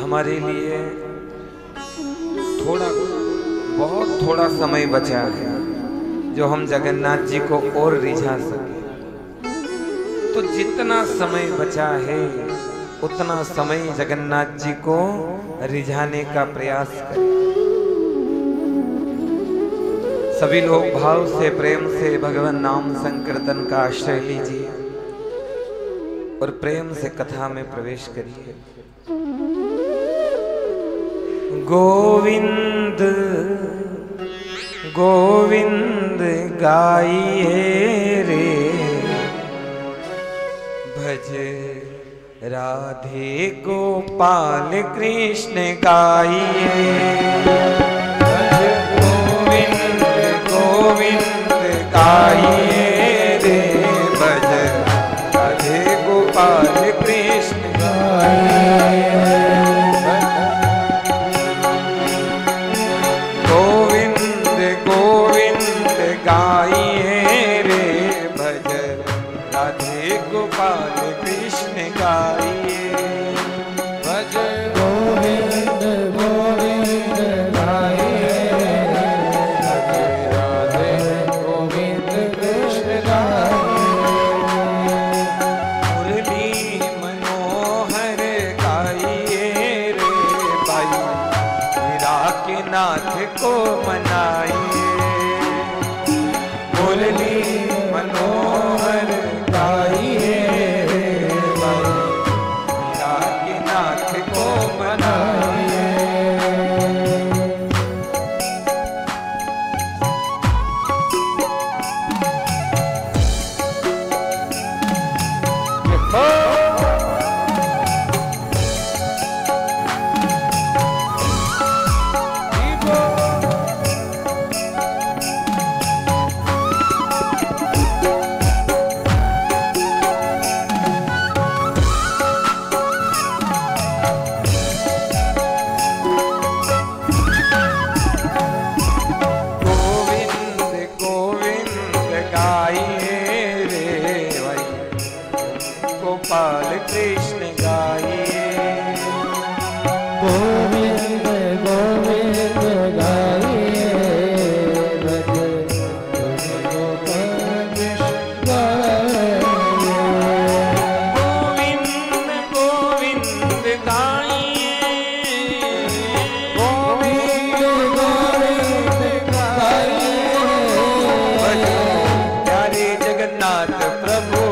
हमारे लिए बहुत थोड़ा समय बचा है जो हम जगन्नाथ जी को और रिझा सके। तो जितना समय बचा है उतना समय जगन्नाथ जी को रिझाने का प्रयास करें। सभी लोग भाव से प्रेम से भगवान नाम संकीर्तन का आश्रय लीजिए और प्रेम से कथा में प्रवेश करिए। गोविंद गोविंद गाइए रे, भज राधे गोपाल कृष्ण गाइए। गोविंद गोविंद गाइए रे, भज राधे गोपाल कृष्ण गाइए। गोविंद गोविंद गाइए रे, भज राधे गोपाल कृष्ण गाइए। भज गोविंद गोविंद गाइए, राधे गोविंद कृष्ण गाइए। मुरली मनोहर गाइए रे भाई, मीरा के नाथ को मनाइए। मुरली मनोहर गाइए रे भाई, मीरा के नाथ को मनाइए। गोपाल कृष्ण गाइए। गोविंद गोविंद गाइए, भज गोपाल कृष्ण गाइए। गोविंद गोविंद गाइए, गोविंद गोविंद गाइए, भज प्यारे जगन्नाथ प्रभु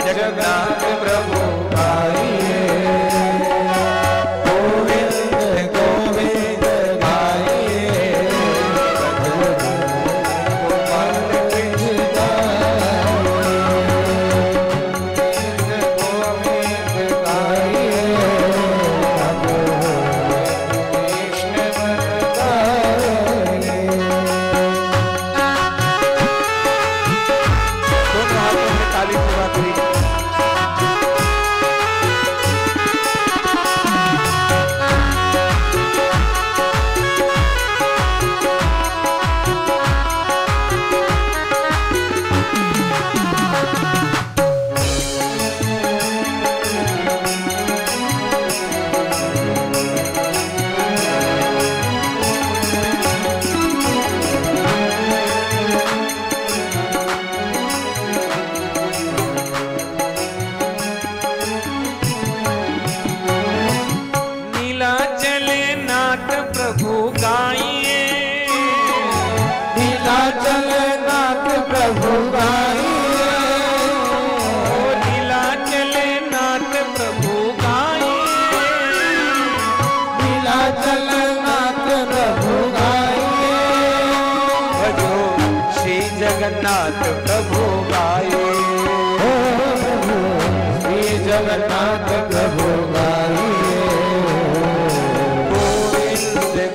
जगन्नाथ प्रभु गाइए। गोविंद गोविंद गाइए, गोपाल कृष्ण गाइए। गोविंद गाइए, कृष्ण गाइए। दोनों हाथों में ताली पूरा करिए। प्रभु गाइए, नीलाचल नाथ प्रभु गाइए। नीलाचल नाथ प्रभु गाइए, नीलाचल नाथ प्रभु गाइए। भजो श्री जगन्नाथ प्रभु गाइए, श्री जगन्नाथ प्रभु गाइए।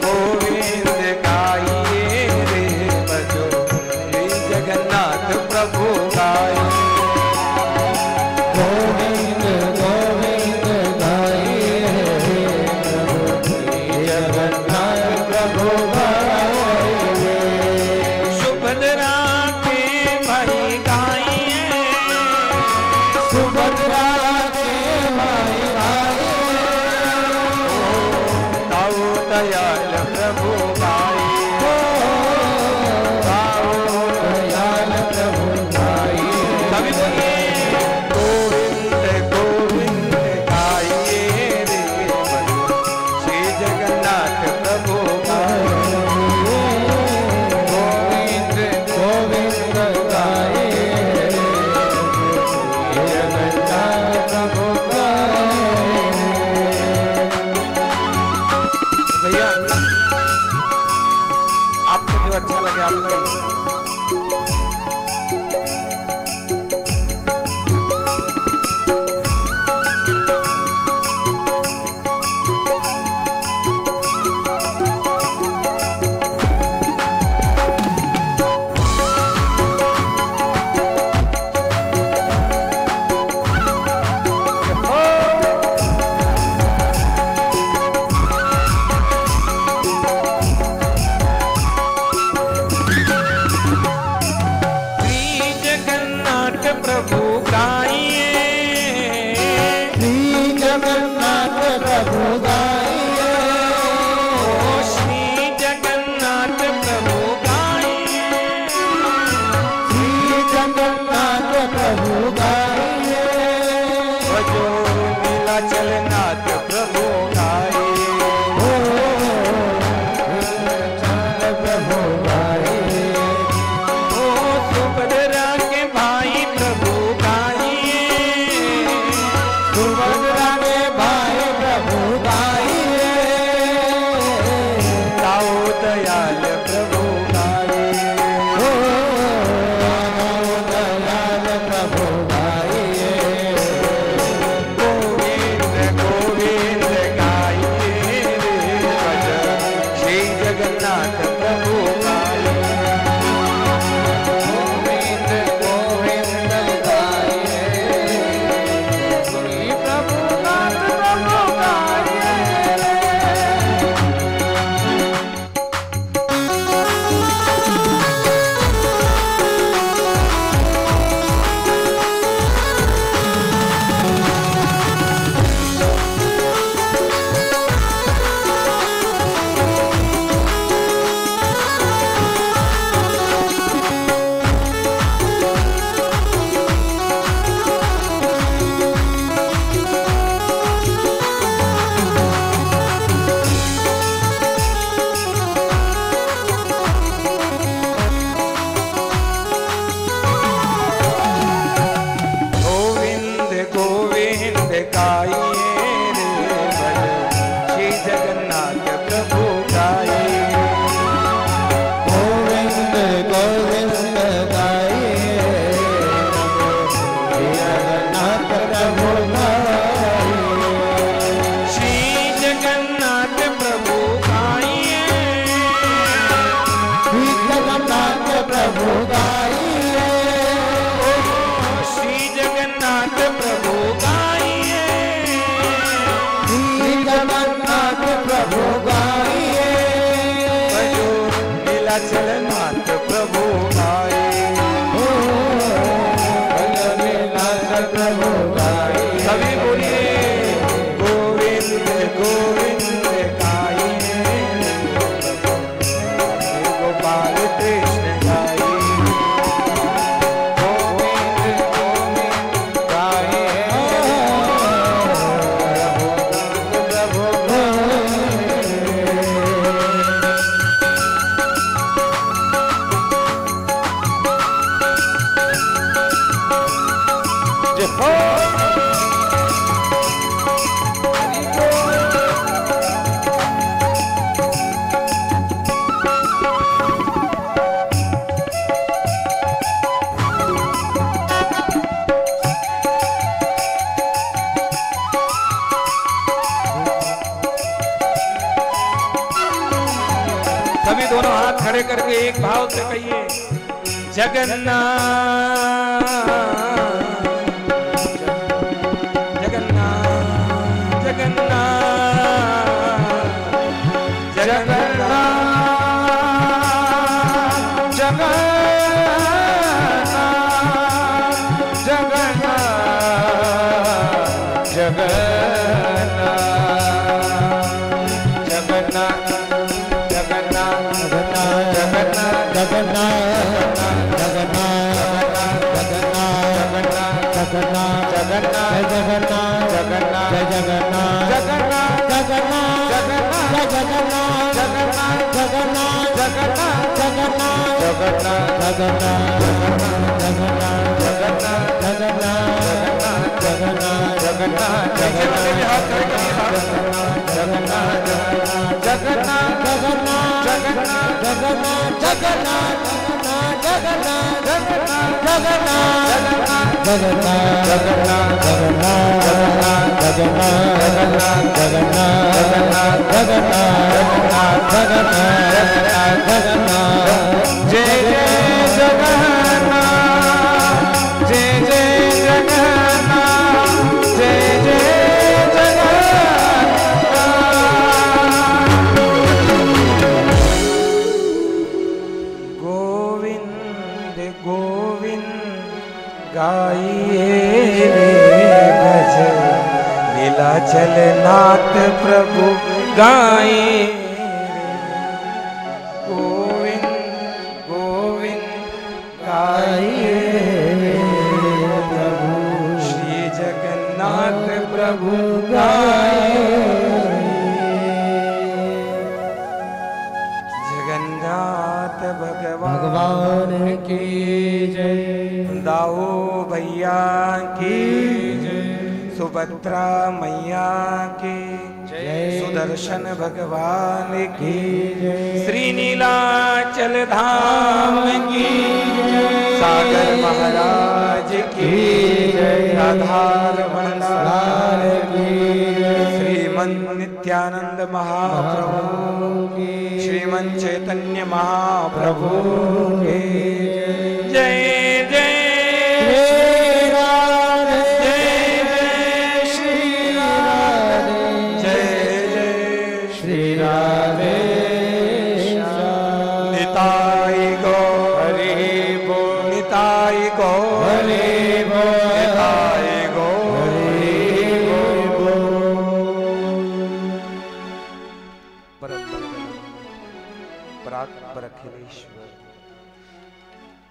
गोविंद गाइए रे, भजो श्री जगन्नाथ प्रभु गाइए। गोविंद गोविंद गाइए रे, श्री जगन्नाथ प्रभु गाइए। सुभद्रा के भाई गाइए, सुभद्रा के सभी दोनों हाथ खड़े करके एक भाव से कहिए जगन्नाथ जगन्नाथ जगन्नाथ जगन्नाथ जगन्नाथ जगन्नाथ जगन्नाथ नीलाचलनाथ प्रभु गाए गोविंद गोविंद गाए प्रभु श्री जगन्नाथ प्रभु गाए जगन्नाथ भगवान की जय दाऊ भैया की सुभद्रा मैया की सुदर्शन भगवान की श्री नीलाचल धाम की सागर महाराज की राधारमण लाल की श्रीमन नित्यानंद महाप्रभु की श्रीमन चैतन्य महाप्रभु की जय जय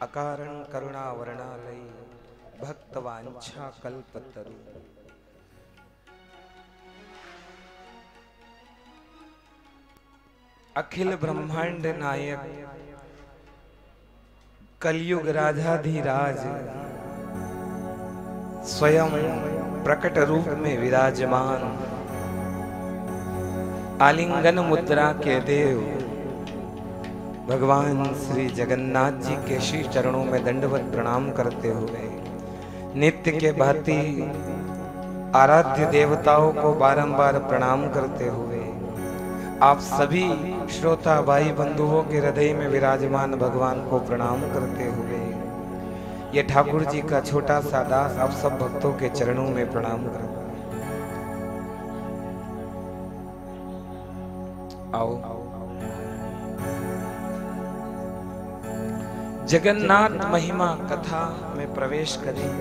अकारण करुणा वर्णालय भक्त वांछा कल्पतरु अखिल ब्रह्मांड नायक कलयुग राजाधिराज स्वयं प्रकट रूप में विराजमान आलिंगन मुद्रा के देव भगवान श्री जगन्नाथ जी के श्री चरणों में दंडवत प्रणाम करते हुए नित्य के भांति आराध्य देवताओं को बारंबार प्रणाम करते हुए आप सभी श्रोता भाई बंधुओं के हृदय में विराजमान भगवान को प्रणाम करते हुए ये ठाकुर जी का छोटा सा दास आप सब भक्तों के चरणों में प्रणाम करता है। आओ जगन्नाथ महिमा कथा में प्रवेश करें।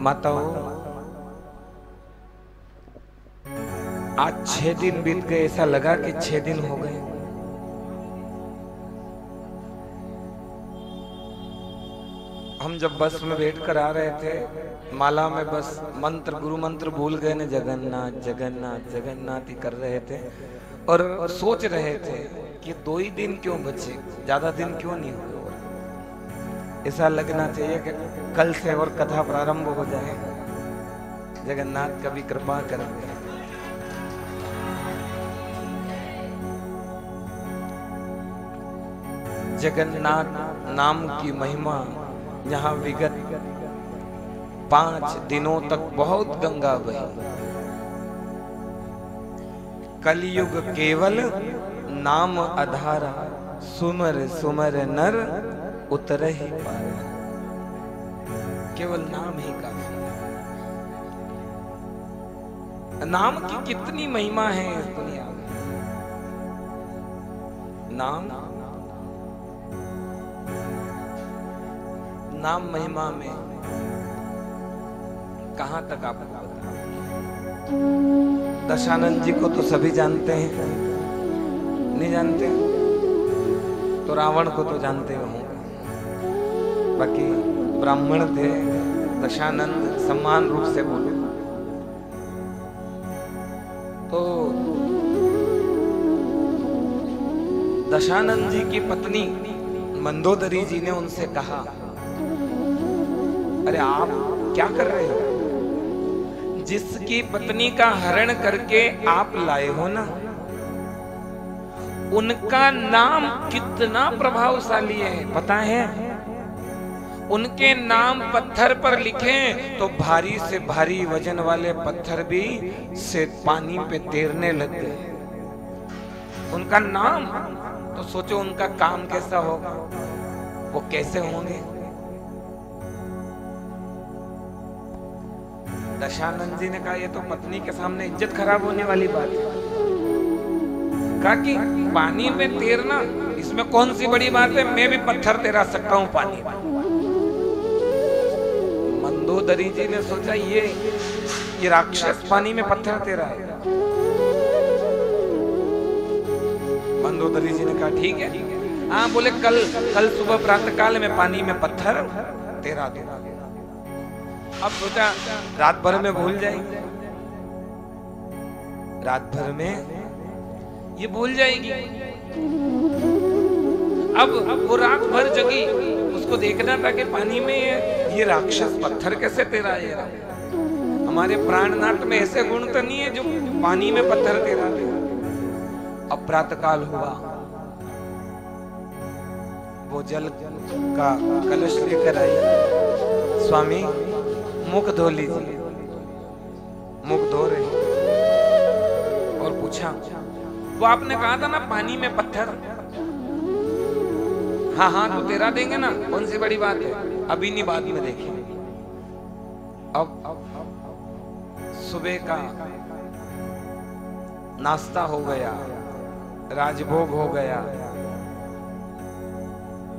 माताओं, आज 6 दिन बीत गए, ऐसा लगा कि 6 दिन हो गए। हम जब बस में बैठकर आ रहे थे, माला में बस मंत्र, गुरु मंत्र भूल गए न, जगन्नाथ जगन्नाथ जगन्नाथ ही कर रहे थे और सोच रहे थे कि 2 ही दिन क्यों बचे, ज्यादा दिन क्यों नहीं हुए। ऐसा लगना चाहिए कि कल से और कथा प्रारंभ हो जाए। जगन्नाथ कभी कृपा करेंगे। जगन्नाथ नाम की महिमा यहाँ विगत 5 दिनों तक बहुत गंगा बही। कलयुग केवल नाम आधारा, सुमर सुमर नर उतर ही पार। केवल नाम ही काफी। नाम की कितनी महिमा है इस दुनिया में। नाम महिमा में कहां तक आपको बता। दशानंद जी को तो सभी जानते हैं, नहीं जानते तो रावण को तो जानते होंगे। बाकी ब्राह्मण थे, दशानंद सम्मान रूप से बोले तो दशानंद जी की पत्नी मंदोदरी जी ने उनसे कहा, अरे आप क्या कर रहे हो? जिसकी पत्नी का हरण करके आप लाए हो ना, उनका नाम कितना प्रभावशाली है पता है? उनके नाम पत्थर पर लिखे तो भारी से भारी वजन वाले पत्थर भी से पानी पे तैरने लग गए। उनका नाम तो सोचो उनका काम कैसा होगा, वो कैसे होंगे। दशानंद जी ने कहा ये तो पत्नी के सामने इज्जत खराब होने वाली बात है। कहा कि पानी में तैरना इसमें कौन सी बड़ी बात है, मैं भी पत्थर तैरा सकता हूं पानी में। मंदोदरी जी ने सोचा ये राक्षस पानी में पत्थर तैरा है। मंदोदरी जी ने कहा ठीक है। हाँ बोले कल सुबह प्रातः काल में पानी में पत्थर तैरा दूंगा। अब सोचा रात भर में भूल जाएगी, रात भर में ये भूल जाएगी। अब वो रात भर जगी, उसको देखना था कि पानी में ये राक्षस पत्थर कैसे तैरा है। हमारे प्राणनाथ में ऐसे गुण तो नहीं है जो पानी में पत्थर तैरा दे। अब प्रातःकाल हुआ, वो जल का कलश लेकर आई। स्वामी मुख धो लीजिए। मुख धो रहे और पूछा, वो आपने कहा था ना पानी में पत्थर, हाँ हाँ तो तेरा देंगे ना, कौन सी बड़ी बात है, अभी नहीं बाद में देखेंगे। अब सुबह का नाश्ता हो गया, राजभोग हो गया,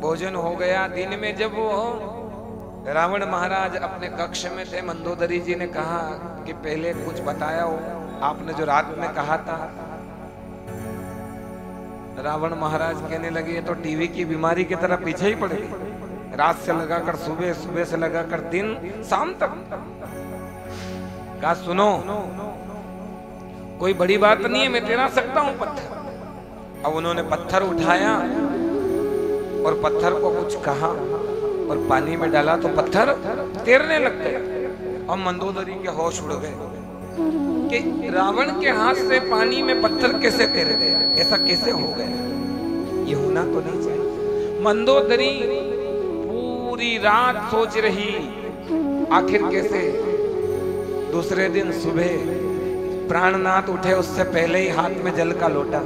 भोजन हो गया। दिन में जब वो रावण महाराज अपने कक्ष में थे, मंदोदरी जी ने कहा कि पहले कुछ बताया हो आपने जो रात में कहा था। रावण महाराज कहने लगे ये तो टीवी की बीमारी की तरह पीछे ही पड़ गई, रात से लगाकर सुबह, सुबह से लगाकर दिन शाम तक। कहा सुनो कोई बड़ी बात नहीं है, मैं तैरा सकता हूं पत्थर। अब उन्होंने पत्थर उठाया और पत्थर को कुछ कहा और पानी में डाला तो पत्थर तैरने लग गए। और मंदोदरी के होश उड़ गए कि रावण के हाथ से पानी में पत्थर कैसे तैर गया, ऐसा कैसे हो गया, ये होना तो नहीं चाहिए। मंदोदरी पूरी रात सोच रही आखिर कैसे। दूसरे दिन सुबह प्राणनाथ उठे, उससे पहले ही हाथ में जल का लोटा।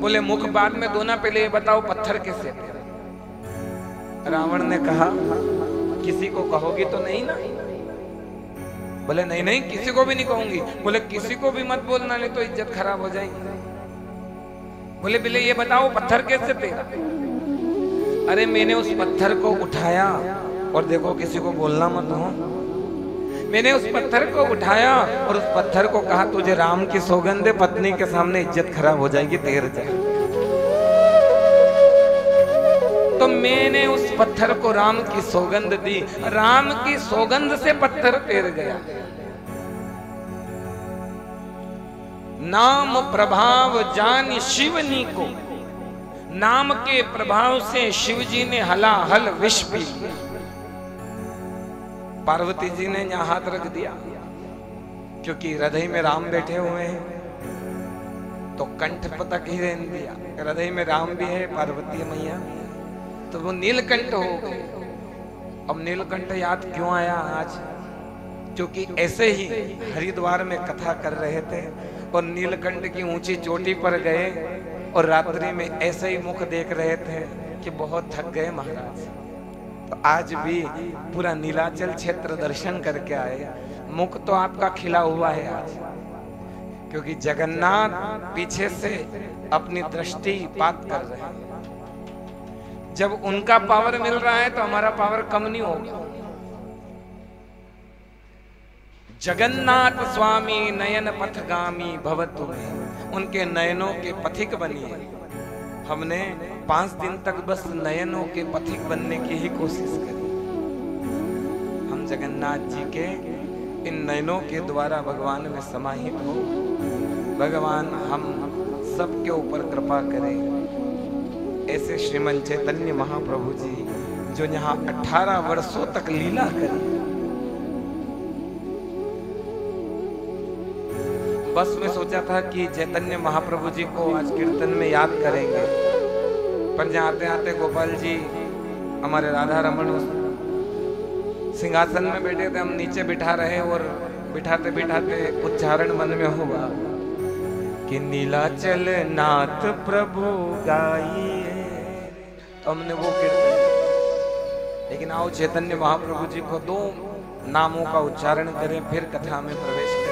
बोले मुख बाद में धोना, पहले ये बताओ पत्थर कैसे तैरा। रावण ने कहा किसी को कहोगी तो नहीं ना। बोले नहीं नहीं किसी को भी नहीं कहूंगी। बोले किसी को भी मत बोलना, नहीं तो इज्जत खराब हो जाएगी। बोले बिले ये बताओ पत्थर कैसे तैरा। अरे मैंने उस पत्थर को उठाया और देखो किसी को बोलना मत हो। मैंने उस पत्थर को उठाया और उस पत्थर को कहा तुझे राम की सौगंध है, पत्नी के सामने इज्जत खराब हो जाएगी, तैर जाए। तो मैंने उस पत्थर को राम की सौगंध दी, राम की सौगंध से पत्थर तैर गया। नाम प्रभाव जान शिवनी को, नाम के प्रभाव से शिव जी ने हलाहल विष पी लिया। पार्वती जी ने यहाँ हाथ रख दिया, क्योंकि हृदय में राम बैठे हुए हैं, तो कंठ पतक ही रहने दिया। हृदय में राम भी है, पार्वती मैया, तो वो नीलकंठ हो गए। अब नीलकंठ याद क्यों आया आज? क्योंकि ऐसे ही हरिद्वार में कथा कर रहे थे और नीलकंठ की ऊंची चोटी पर गए और रात्रि में ऐसे ही मुख देख रहे थे कि बहुत थक गए महाराज। तो आज भी पूरा नीलाचल क्षेत्र दर्शन करके आए। मुख तो आपका खिला हुआ है आज, क्योंकि जगन्नाथ पीछे से अपनी दृष्टि पात कर रहे हैं। जब उनका पावर मिल रहा है तो हमारा पावर कम नहीं होगा। जगन्नाथ स्वामी नयन पथगामी भवतु में, उनके नयनों के पथिक बनिए। हमने 5 दिन तक बस नयनों के पथिक बनने की ही कोशिश करी। हम जगन्नाथ जी के इन नयनों के द्वारा भगवान में समाहित हो। भगवान हम सबके ऊपर कृपा करें। ऐसे श्रीमन चैतन्य महाप्रभु जी जो यहाँ 18 वर्षों तक लीला करी। बस में सोचा था कि चैतन्य महाप्रभु जी को आज कीर्तन में याद करेंगे, पर जहाँ आते आते गोपाल जी हमारे राधा रमन सिंहासन में बैठे थे, हम नीचे बिठा रहे और बिठाते बिठाते उच्चारण मन में हुआ कि नीलाचल नाथ प्रभु गाइए। तो हमने वो कीर्तन, लेकिन आओ चैतन्य महाप्रभु जी को 2 नामों का उच्चारण करें, फिर कथा में प्रवेश करें।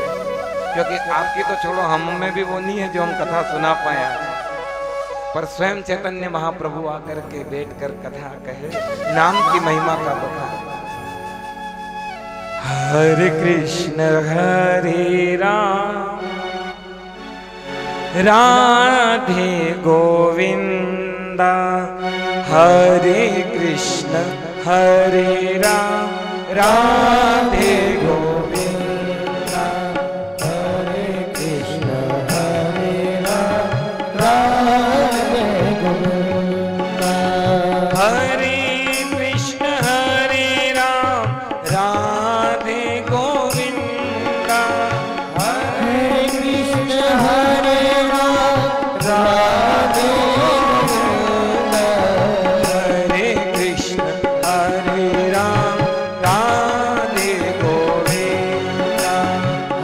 क्योंकि आपकी तो छोड़ो, हम में भी वो नहीं है जो हम कथा सुना पाया, पर स्वयं चैतन्य महाप्रभु आकर के बैठकर कथा कहे, नाम की महिमा का बता। हरे कृष्ण हरे राम राधे गोविंदा, हरे कृष्ण हरे राम राधे गोविंदा, हरे कृष्ण हरे राम राधे गोविंदा, हरे कृष्ण हरे राम राधे गोविंदा, हरे कृष्ण हरे राधे गोविंदा, हरे कृष्ण हरे राम राधे गोविंदा,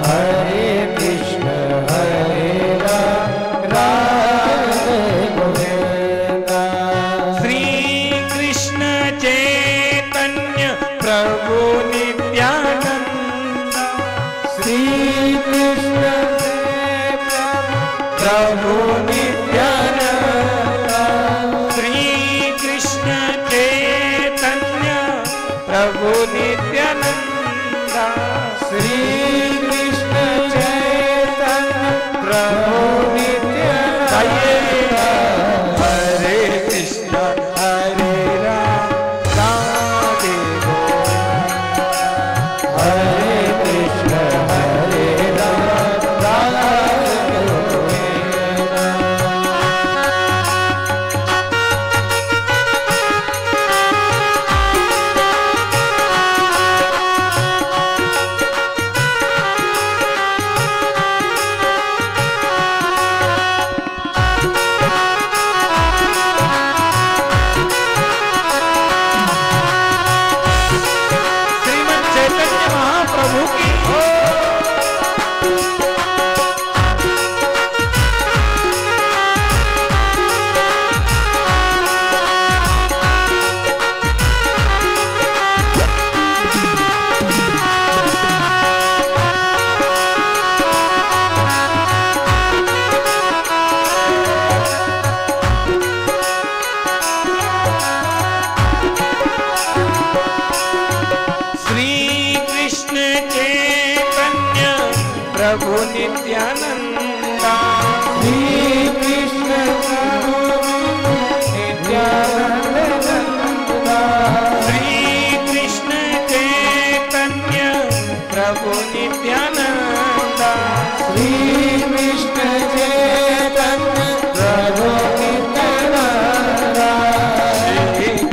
हरे कृष्ण हरे राम राधे गोविंदा। श्री कृष्ण चैतन्य प्रभु नित्यानंद, श्री कृष्ण प्रभु नित्यानंद, श्री कृष्ण चैतन्य प्रभु नित्यानंद, श्री कृष्ण चैतन्य प्रभु नित्यानंद, हरे कृष्ण हरे राम राधे गोविंदा, हरे कृष्ण हरे राम राधे गोविंदा।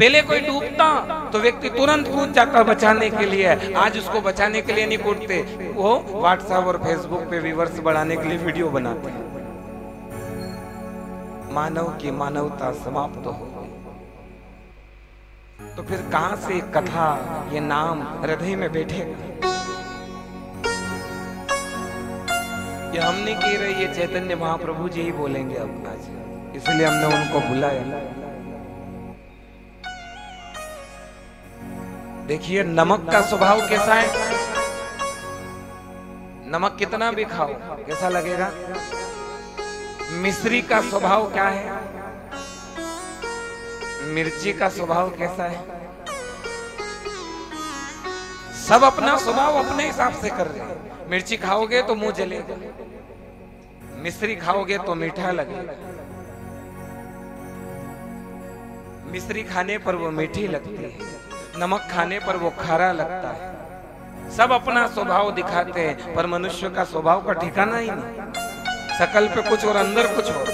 पहले कोई डूबता तो व्यक्ति तुरंत कूद जाता बचाने के लिए, आज उसको बचाने के लिए नहीं कूदते, वो व्हाट्सएप और फेसबुक पे व्यूअर्स बढ़ाने के लिए वीडियो बनाते हैं। मानव की मानवता समाप्त हो गई। तो फिर कहां से ये कथा, ये नाम हृदय में बैठेगा? ये हम नहीं कह रहे, ये चैतन्य महाप्रभु जी ही बोलेंगे अब आज, इसलिए हमने उनको बुलाया। देखिए नमक का स्वभाव कैसा है, नमक कितना भी खाओ कैसा लगेगा। मिश्री का स्वभाव क्या है, मिर्ची का स्वभाव कैसा है। सब अपना स्वभाव अपने हिसाब से कर रहे हैं। मिर्ची खाओगे तो मुंह जलेगा, मिश्री खाओगे तो मीठा लगेगा। मिश्री खाने पर वो मीठी लगती है, नमक खाने पर वो खारा लगता है। सब अपना स्वभाव दिखाते हैं, पर मनुष्य का स्वभाव का ठिकाना ही नहीं। शकल पे कुछ और अंदर कुछ और।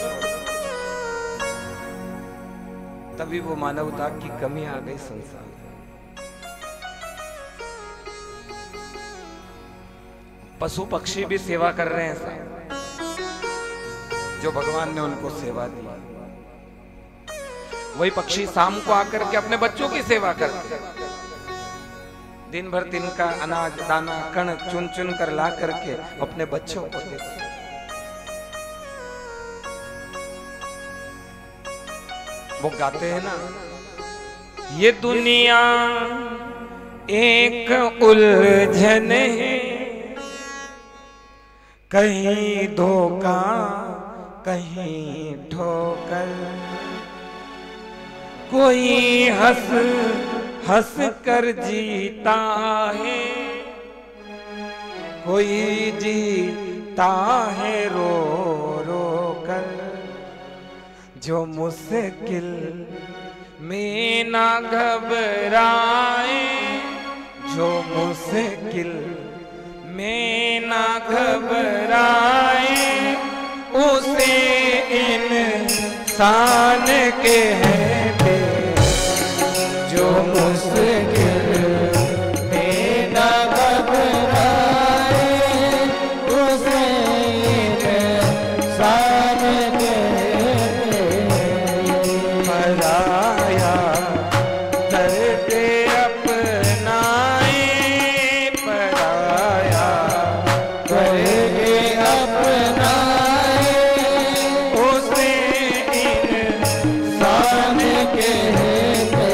तभी वो मानवता की कमी आ गई संसार में। पशु पक्षी भी सेवा कर रहे हैं साहब, जो भगवान ने उनको सेवा दी। वही पक्षी शाम को आकर के अपने बच्चों की सेवा करते हैं। दिन भर तिनका अनाज दाना कण चुन चुन कर ला करके अपने बच्चों को देते हैं। वो गाते हैं ना, ये दुनिया एक उलझन है, कहीं धोखा कहीं ठोकर, कोई हंस हंस कर जीता है, कोई जीता है रो रो कर। जो मुश्किल में ना घबराए, जो मुश्किल में ना घबराए, उसे इंसान के कहते। जो मुश्किल में ना घबराए, उसे इंसान कहते। पराया दर्द अपनाए, पराया दर्द अपनाए, उसे इंसान कहते।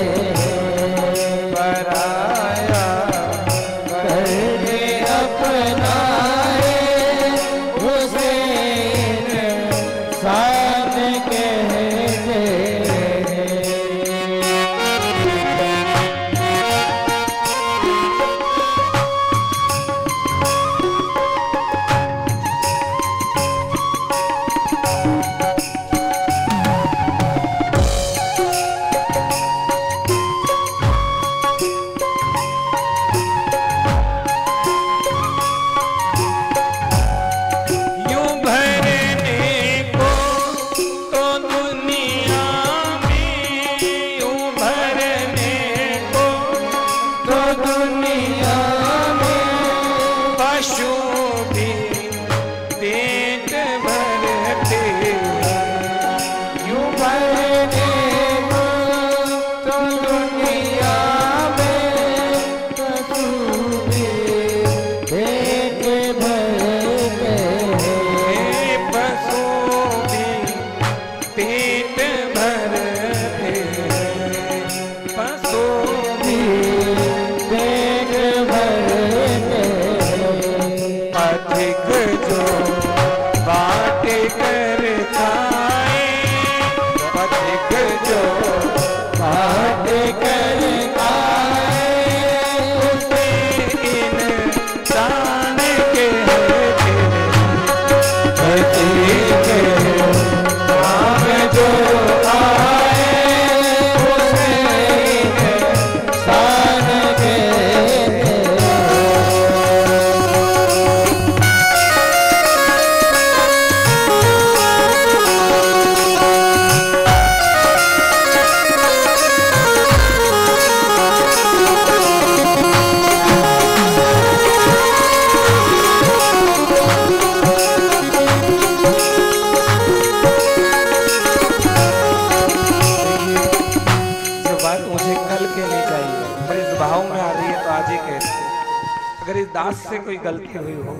दास से कोई गलती हुई हो,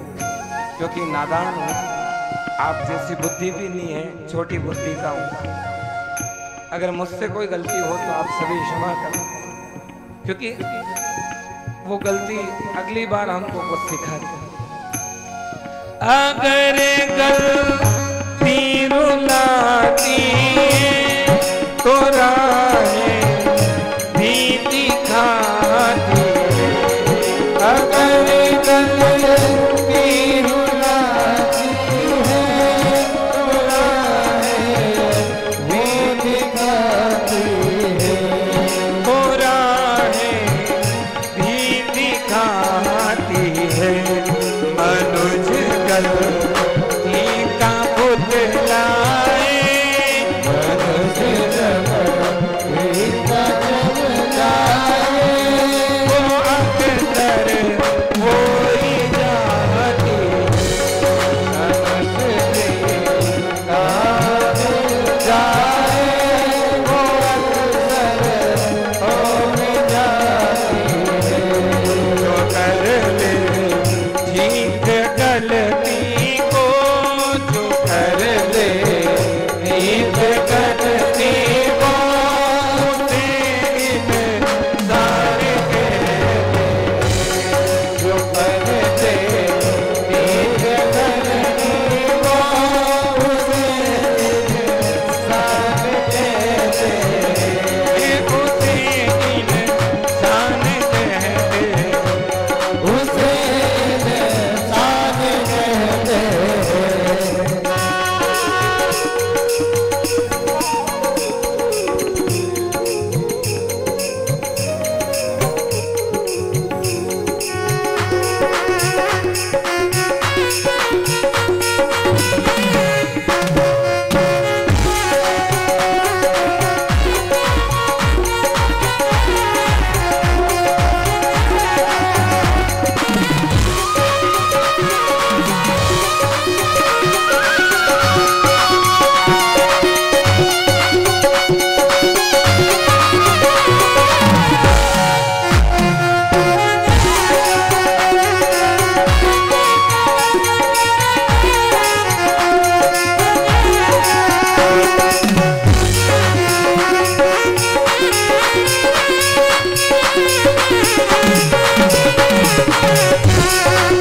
क्योंकि नादान हूँ, आप जैसी बुद्धि भी नहीं है, छोटी बुद्धि का हूँ। अगर मुझसे कोई गलती हो तो आप सभी क्षमा करें, क्योंकि वो गलती अगली बार हमको कुछ सिखाती। अगर गलती रुलाती तो राहें भी दिखाती, अगर गलती रुलाती है तो राहें भी दिखाती है, तो राहें भी दिखाती है। मनुज गलती का पुतलाए, मनुज गलती का चमकाए, वो अक्सर हो ही जाती, मनुष्य का मिल जाए, वो अक्सर हो जाती है। जो कर ले ठीक गलती को, जो कर ले ठीक गलती को, उसे इंसान कहते, जो करते ठीक गलती को उसे इंसान कहते, उसे इंसान कहते। उसे इंसान कहते।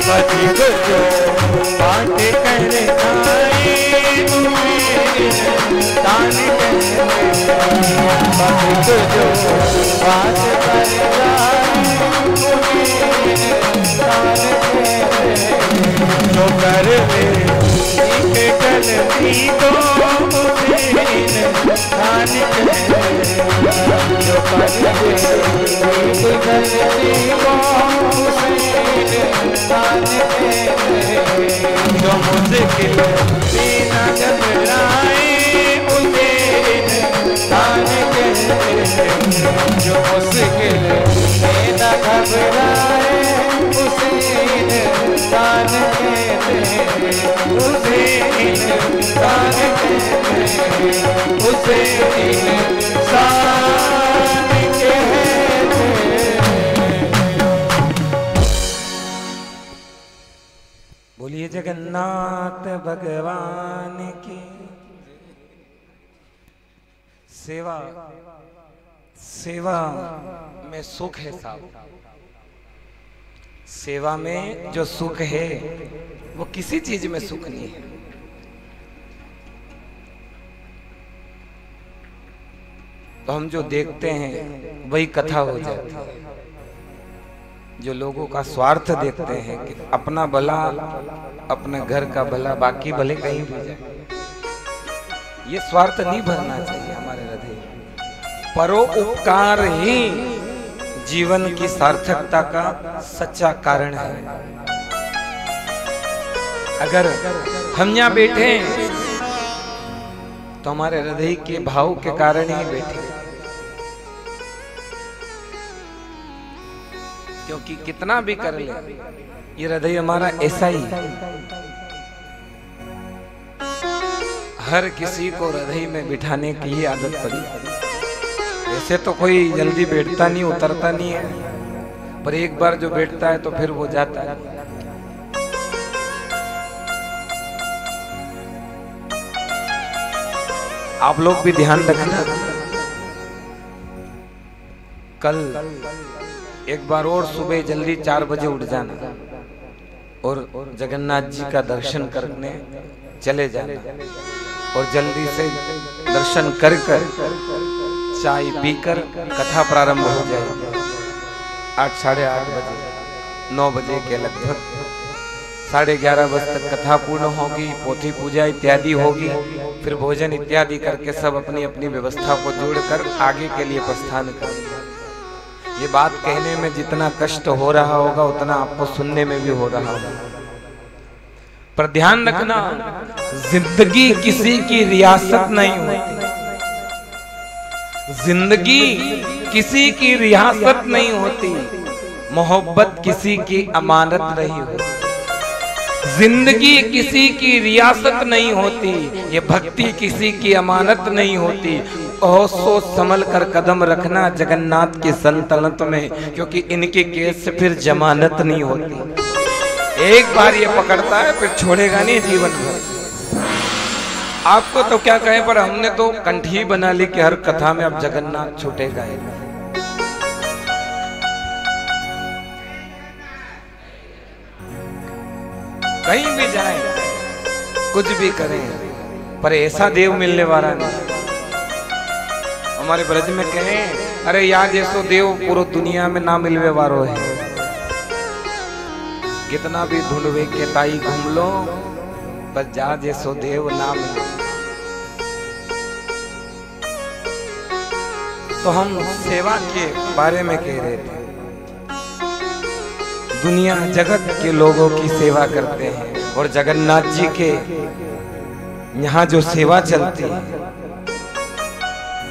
पति को जो बात कर आए, इंसान कहते। पति को जो बात कर जाए इंसान कहते, जो कर ले ठीक गलती को, उसे इंसान कहते। जो करते ठीक गलती को उसे इंसान कहते, जो मुश्किल बिना घबराए, उसे इंसान कहते। जो मुश्किल में न घबराए उसे इंसान कहते, उसे इंसान कहते। उसे इंसान कहते। बोलिए जगन्नाथ भगवान की। सेवा सेवा में सुख है साहब। सेवा में जो सुख है वो किसी चीज में सुख नहीं है। तो हम जो देखते हैं वही कथा हो जाती है। जो लोगों का स्वार्थ देखते हैं कि अपना भला, अपने घर का भला, बाकी भले कहीं भी जाए, ये स्वार्थ नहीं भरना चाहिए हमारे हृदय में। परोपकार ही जीवन की सार्थकता का सच्चा कारण है। अगर हम यहाँ बैठे तो हमारे हृदय के भाव के कारण ही बैठे, क्योंकि कितना भी कर ले ये हृदय हमारा ऐसा ही है। हर किसी को हृदय में बिठाने की ही आदत पड़ी। ऐसे तो कोई जल्दी बैठता नहीं, उतरता नहीं है। पर एक बार जो बैठता है तो फिर वो जाता है। आप लोग भी ध्यान रखना, कल एक बार और सुबह जल्दी 4 बजे उठ जाना और जगन्नाथ जी का दर्शन करने चले जाना, और जल्दी से दर्शन कर चाय पीकर कथा प्रारंभ हो जाएगी। 8 साढ़े 8 बजे 9 बजे के लगभग 11:30 बजे तक कथा पूर्ण होगी, पोथी पूजा इत्यादि होगी, फिर भोजन इत्यादि करके सब अपनी अपनी व्यवस्था को जोड़कर आगे के लिए प्रस्थान करेंगे। ये बात कहने में जितना कष्ट हो रहा होगा उतना आपको सुनने में भी हो रहा होगा, पर ध्यान रखना, जिंदगी किसी की रियासत नहीं होती। जिंदगी किसी की रियासत नहीं होती, मोहब्बत किसी की अमानत नहीं होती। जिंदगी किसी की रियासत नहीं होती, ये भक्ति किसी की अमानत नहीं होती। और सोच संभल कर कदम रखना जगन्नाथ की सल्तनत में, क्योंकि इनके केस से फिर जमानत नहीं होती। एक बार ये पकड़ता है फिर छोड़ेगा नहीं जीवन भर। आपको तो क्या कहें, पर हमने तो कंठी बना ली कि हर कथा में अब जगन्नाथ छूटेगा ही। कहीं भी जाएं, कुछ भी करें, पर ऐसा देव मिलने वाला नहीं। हमारे ब्रज में कहें, अरे यार जैसो देव पूरा दुनिया में ना मिलवे वारो है। कितना भी ढूंढवे के ताई घूम लो, बस जा जैसो देव ना मिले। तो हम सेवा के बारे में कह रहे थे। दुनिया जगत के लोगों की सेवा करते हैं, और जगन्नाथ जी के यहाँ जो सेवा चलती है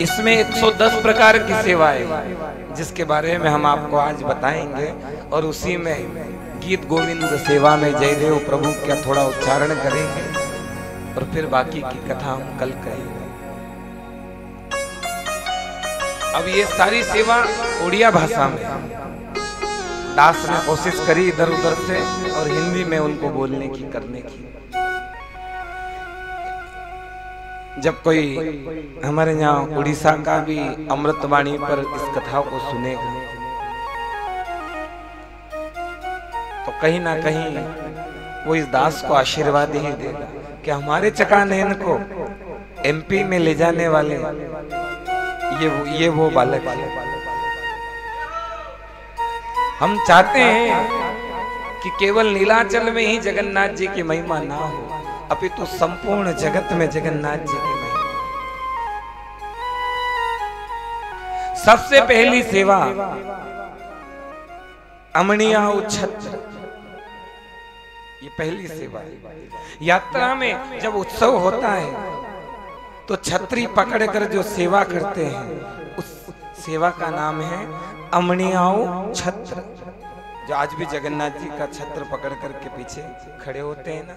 इसमें 110 प्रकार की सेवाएं, जिसके बारे में हम आपको आज बताएंगे। और उसी में गीत गोविंद सेवा में जयदेव प्रभु का थोड़ा उच्चारण करेंगे, और फिर बाकी की कथा हम कल करेंगे। अब ये सारी सेवा उड़िया भाषा में दास ने कोशिश करी इधर उधर से, और हिंदी में उनको बोलने की करने की। जब कोई हमारे यहाँ उड़ीसा का भी अमृतवाणी पर इस कथा को सुनेगा तो कहीं ना कहीं वो इस दास को आशीर्वाद ही देगा कि हमारे चकानयन को एमपी में ले जाने वाले ये वो बालक है। हम चाहते हैं कि केवल नीलाचल में ही जगन्नाथ जी की महिमा ना हो, अपितु संपूर्ण जगत में जगन्नाथ जी की महिमा। सबसे पहली सेवा अमणियाऊ छत्र, ये पहली सेवा है। यात्रा में जब उत्सव होता है तो छत्री पकड़कर जो सेवा करते हैं उस सेवा का नाम है अमणियाऊ छत्र, जो आज भी जगन्नाथ जी का छत्र पकड़ कर के पीछे खड़े होते हैं ना,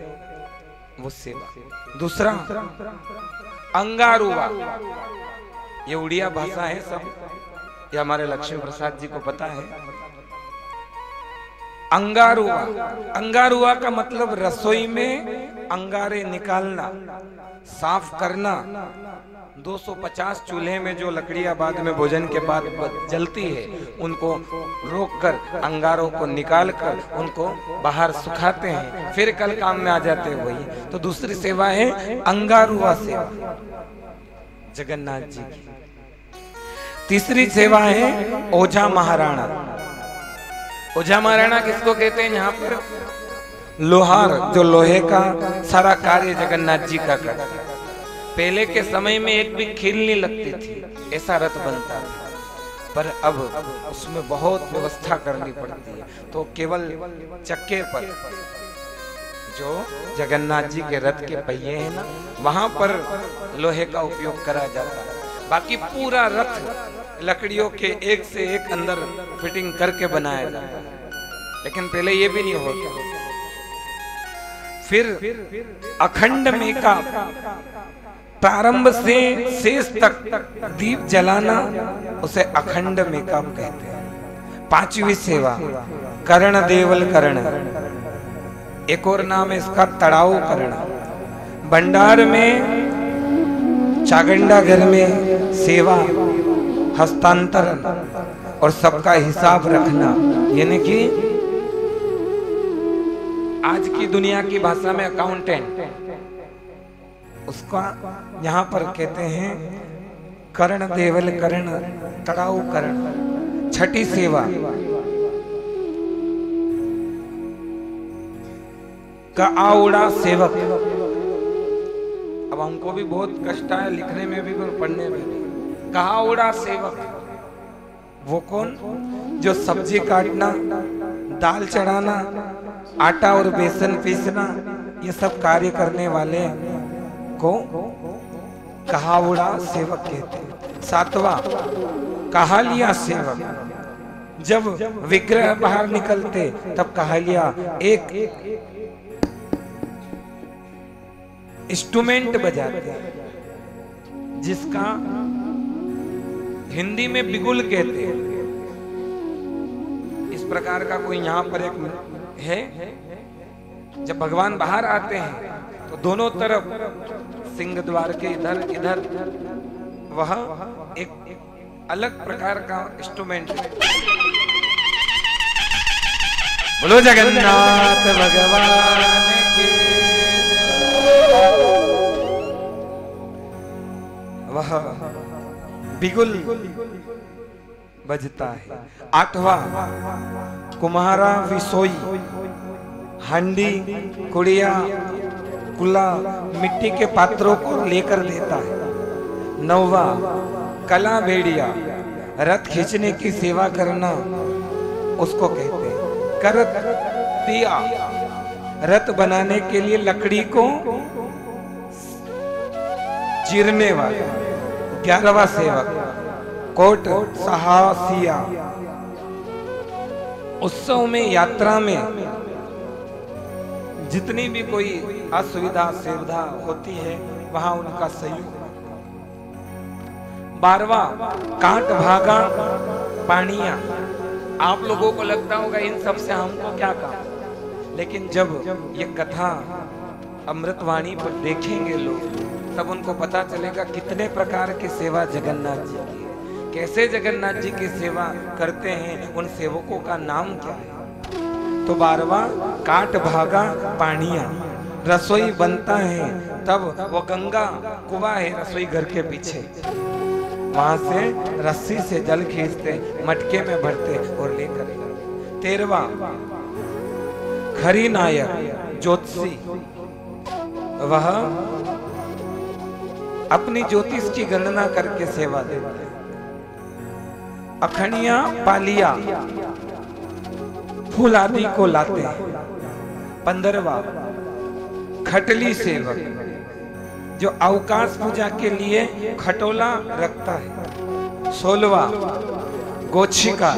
वो सेवा। दूसरा अंगारुआ, ये उड़िया भाषा है सब, ये हमारे लक्ष्मी प्रसाद जी को पता है। अंगारुआ, अंगारुआ का मतलब रसोई में अंगारे निकालना, साफ करना। 250 चूल्हे में जो लकड़ियां बाद में भोजन के बाद जलती है उनको रोककर अंगारों को निकालकर उनको बाहर सुखाते हैं, फिर कल काम में आ जाते हैं वही। तो दूसरी सेवा है अंगारुआ सेवा जगन्नाथ जी की। तीसरी सेवा है ओझा महाराणा। ओझा महाराणा किसको कहते हैं? यहाँ पर लोहार, जो लोहे का सारा कार्य जगन्नाथ जी का करता है। पहले के समय में एक भी खील नहीं लगती थी, ऐसा रथ बनता था, पर अब उसमें बहुत व्यवस्था करनी पड़ती है। तो केवल चक्के पर जो जगन्नाथ जी के रथ के पहिए हैं ना, वहां पर लोहे का उपयोग करा जाता है। बाकी पूरा रथ लकड़ियों के एक से एक अंदर फिटिंग करके बनाया जाता है, लेकिन पहले ये भी नहीं होता। फिर अखंड मेका, प्रारंभ से शेष तक दीप जलाना, उसे अखंड मेकअप कहते हैं। पांचवी सेवा कर्ण देवल कर्ण, एक और नाम है इसका तड़ाऊ कर्ण। भंडार में चागंडा घर में सेवा, हस्तांतरण और सबका हिसाब रखना, यानी कि आज की दुनिया की भाषा में अकाउंटेंट, उसका यहाँ पर कहते हैं कर्ण देवल कर्ण तड़ाऊ कर्ण। छठी सेवा का आउड़ा सेवक। अब हमको भी बहुत कष्ट है लिखने में भी और पढ़ने में भी। कहा उड़ा सेवक वो कौन? जो सब्जी काटना, दाल चढ़ाना, आटा और बेसन पीसना, ये सब कार्य करने वाले को कहावड़ा सेवक कहते हैं। सातवां कहालिया सेवक। जब विग्रह बाहर निकलते तब कहालिया एक इंस्ट्रूमेंट बजाते जिसका हिंदी में बिगुल कहते हैं। इस प्रकार का कोई यहाँ पर एक है। जब भगवान बाहर आते हैं तो दोनों तरफ सिंह द्वार के इधर इधर वह एक अलग प्रकार का इंस्ट्रूमेंट है। बोलो जगन्नाथ भगवान की। वह बिगुल बजता है। आठवां कुम्हारा विसोई हांडी, कुड़िया, कुला, मिट्टी के पात्रों को लेकर देता है। नौवां कला भेड़िया, रथ खींचने की सेवा करना उसको कहते हैं। करत दिया, रथ बनाने के लिए लकड़ी को चीरने वाला। 11वां सेवक कोट साहसिया, उत्सव में यात्रा में जितनी भी कोई असुविधा सुविधा होती है वहां उनका सहयोग। 12वां कांट भागा पानिया। आप लोगों को लगता होगा इन सब से हमको क्या काम, लेकिन जब ये कथा अमृतवाणी पर देखेंगे लोग तब उनको पता चलेगा कितने प्रकार की सेवा जगन्नाथ जी की है, कैसे जगन्नाथ जी की सेवा करते हैं, उन सेवकों का नाम क्या है। तो 12वां काट भागा पानिया, रसोई बनता है तब वो गंगा कुआं है रसोई घर के पीछे, वहां से रस्सी से जल खींचते मटके में भरते और लेकर। 13वां खरी नायक ज्योतिषी, वह अपनी ज्योतिष की गणना करके सेवा देते हैं। अखनिया पालिया, फूल आदि को लाते हैं। 15वां खटली सेवक, जो अवकाश पूजा के लिए खटोला रखता है। 16वां गोछिका,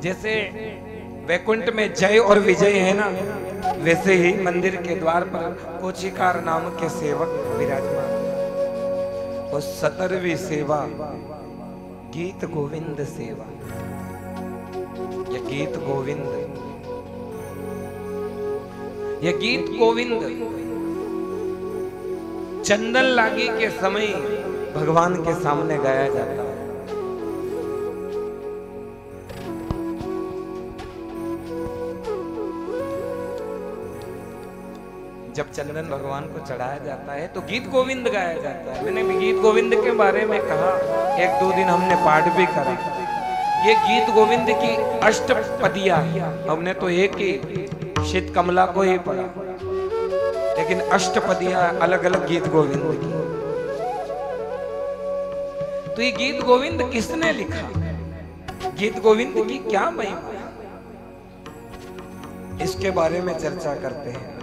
जैसे वैकुंठ में जय और विजय है ना, वैसे ही मंदिर के द्वार पर गोछिकार नाम के सेवक विराजमान। और 17वीं सेवा गीत गोविंद सेवा। यह गीत गोविंद, यह गीत गोविंद चंदन लागी के समय भगवान के सामने गाया जाता है। जब चंदन भगवान को चढ़ाया जाता है तो गीत गोविंद गाया जाता है। मैंने भी गीत गोविंद के बारे में कहा, 1-2 दिन हमने पाठ भी करा। ये गीत गोविंद की अष्टपदियां, हमने तो एक ही शीत कमला को ही पढ़ा, लेकिन अष्टपदियां अलग अलग गीत गोविंद की। तो ये गीत गोविंद किसने लिखा, गीत गोविंद की क्या महिमा, इसके बारे में चर्चा करते हैं।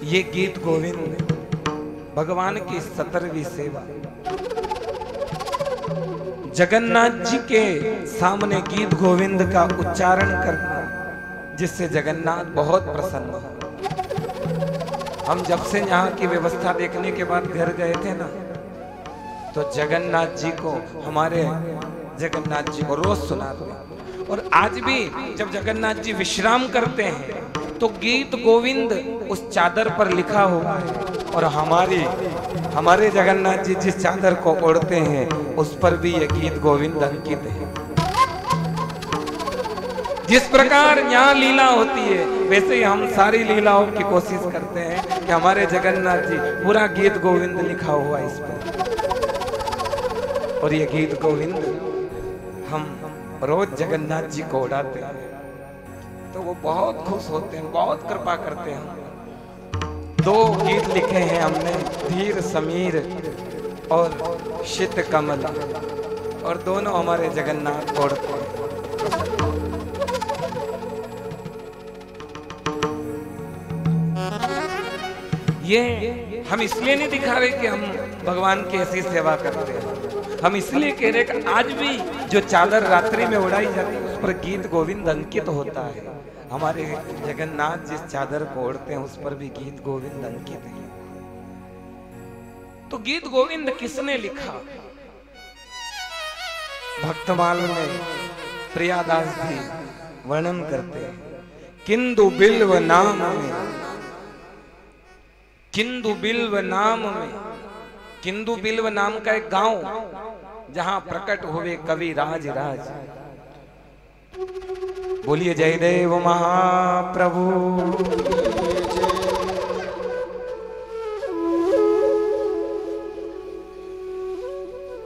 ये गीत गोविंद भगवान की 17वीं सेवा। जगन्नाथ जी के सामने गीत गोविंद का उच्चारण करना, जिससे जगन्नाथ बहुत प्रसन्न हो। हम जब से यहाँ की व्यवस्था देखने के बाद घर गए थे ना, तो जगन्नाथ जी को हमारे जगन्नाथ जी को रोज सुनाते हैं। और आज भी जब जगन्नाथ जी विश्राम करते हैं तो गीत गोविंद उस चादर पर लिखा हुआ है। और हमारे जगन्नाथ जी जिस चादर को ओढ़ते हैं उस पर भी ये गीत गोविंद अंकित है। जिस प्रकार यहाँ लीला होती है वैसे ही हम सारी लीलाओं की कोशिश करते हैं कि हमारे जगन्नाथ जी पूरा गीत गोविंद लिखा हुआ है इस पर। और ये गीत गोविंद हम रोज जगन्नाथ जी को उड़ाते हैं तो वो बहुत खुश होते हैं, बहुत कृपा करते हैं। 2 गीत लिखे हैं हमने, धीर समीर और शीत कमल, और दोनों हमारे जगन्नाथ ओढ़ते हैं। ये हम इसलिए नहीं दिखा रहे कि हम भगवान की ऐसी सेवा करते हैं, हम इसलिए कह रहे कि आज भी जो चादर रात्रि में उड़ाई जाती है उस पर गीत गोविंद अंकित होता है। हमारे जगन्नाथ जिस चादर को ओढ़ते हैं उस पर भी गीत गोविंद अंकित है। तो गीत गोविंद किसने लिखा? भक्तमाल में प्रियादास जी वर्णन करते हैं, किंदु बिल्व नाम में, किंदु बिल्व नाम में। किंदु बिल्व नाम का एक गांव जहां प्रकट हुए कवि राज राज। बोलिए जयदेव महाप्रभु।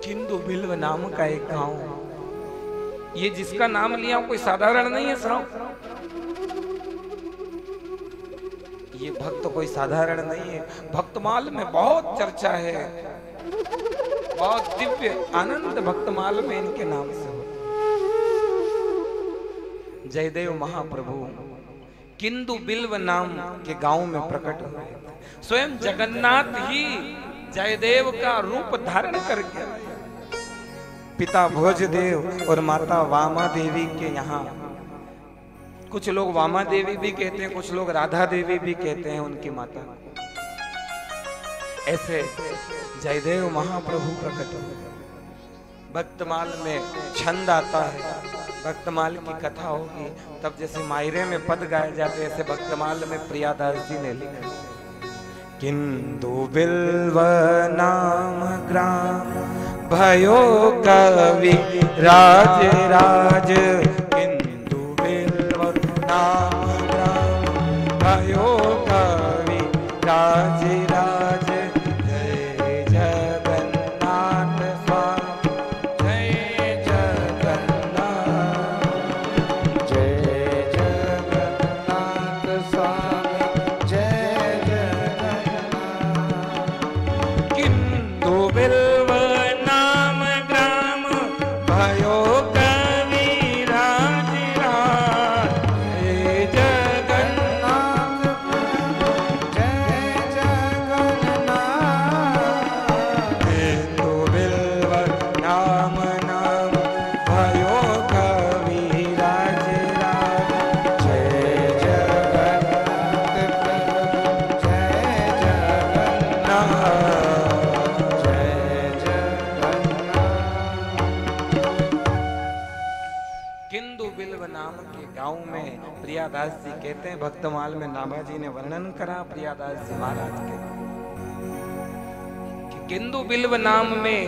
किंदु बिल्व नाम का एक गांव, ये जिसका नाम लिया कोई साधारण नहीं है साहब। ये भक्त कोई साधारण नहीं है। भक्तमाल में बहुत चर्चा है, बहुत दिव्य आनंद भक्तमाल में इनके नाम से हो। जयदेव महाप्रभु किंदु बिल्व नाम के गांव में प्रकट हुए। स्वयं जगन्नाथ ही जयदेव का रूप धारण करके पिता भोजदेव और माता वामा देवी के यहाँ, कुछ लोग वामा देवी भी कहते हैं, कुछ लोग राधा देवी भी कहते हैं उनकी माता, ऐसे जयदेव महाप्रभु प्रकट हुए। भक्तमाल में छंद आता है, भक्तमाल की कथा होगी तब जैसे मायरे में पद गाए जाते हैं ऐसे भक्तमाल में प्रियादास जी ने लिखा, किंदु बिल्व नाम ग्राम भयो कवि राज राज। किंदु बिल्व नाम ग्राम भयो कवि राज राज। प्रियादास जी कहते हैं, भक्तमाल में नाभाजी ने वर्णन करा प्रियादास जी महाराज के कि किंदु बिल्व नाम में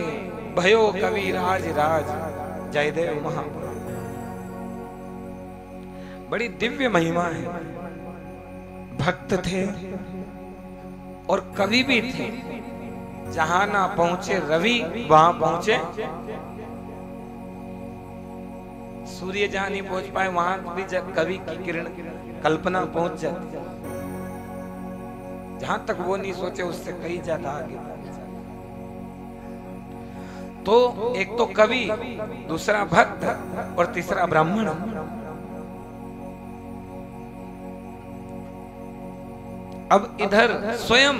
भयो कवि राज राज। जयदेव महाप्रभु बड़ी दिव्य महिमा है, भक्त थे और कवि भी थे। जहां ना पहुंचे रवि वहां पहुंचे सूर्य। जहां नहीं पहुंच पाए वहां भी कवि की किरण कल्पना पहुंच जाती। जहां तक वो नहीं सोचे उससे कहीं ज्यादा आगे। तो एक तो कवि, दूसरा भक्त और तीसरा ब्राह्मण। अब इधर स्वयं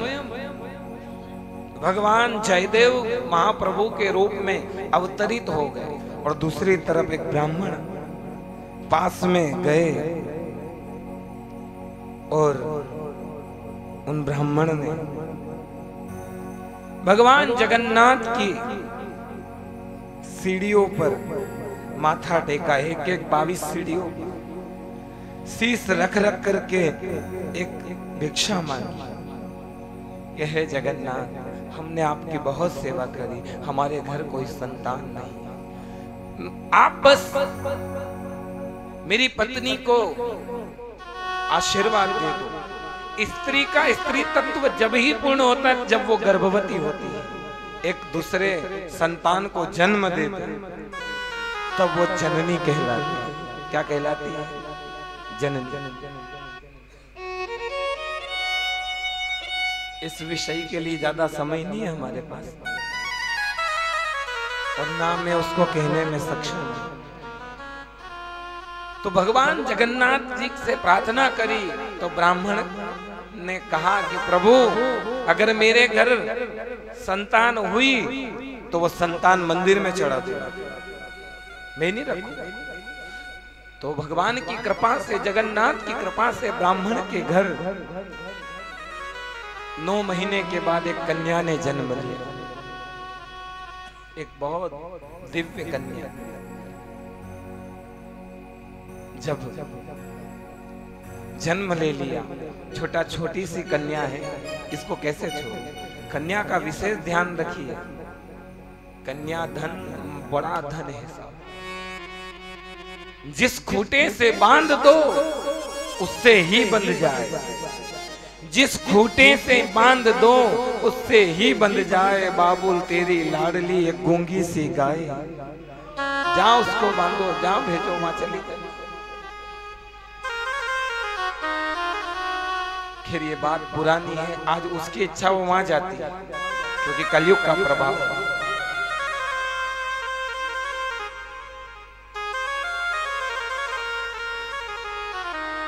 भगवान जयदेव महाप्रभु के रूप में अवतरित हो गए और दूसरी तरफ एक ब्राह्मण पास में गए और उन ब्राह्मण ने भगवान जगन्नाथ की सीढ़ियों पर माथा टेका, एक एक 22 सीढ़ियों, शीश रख रख करके एक भिक्षा मांगी कि हे जगन्नाथ, हमने आपकी बहुत सेवा करी, हमारे घर कोई संतान नहीं, आप बस मेरी पत्नी को आशीर्वाद दे दो। स्त्री का स्त्री तत्व जब ही पूर्ण होता है जब वो गर्भवती होती है, एक दूसरे संतान को जन्म देती है, तब वो जननी कहलाती है। क्या कहलाती है? जननी। इस विषय के लिए ज्यादा समय नहीं है हमारे पास, और ना मैं उसको कहने में सक्षम हूं। तो भगवान जगन्नाथ जी से प्रार्थना करी तो ब्राह्मण ने कहा कि प्रभु, अगर मेरे घर संतान हुई तो वो संतान मंदिर में चढ़ा दो, मैं नहीं रखूंगा। तो भगवान की कृपा से, जगन्नाथ की कृपा से ब्राह्मण के घर 9 महीने के बाद एक कन्या ने जन्म लिया, एक बहुत दिव्य कन्या। जब जन्म ले लिया, छोटी सी कन्या है, इसको कैसे छोड़? कन्या का विशेष ध्यान रखिए, कन्या धन, बड़ा धन है साहब। जिस खूंटे से बांध दो उससे ही बंध जाए, जिस खूंटे से बांध दो उससे ही बंध जाए। बाबुल तेरी लाडली एक गूंगी सी गाय, जाओ उसको बांधो, जाओ भेजो, वहां चली जाए। फिर ये बात पुरानी है, आज उसकी इच्छा वो वहां जाती है, क्योंकि कलयुग का प्रभाव है।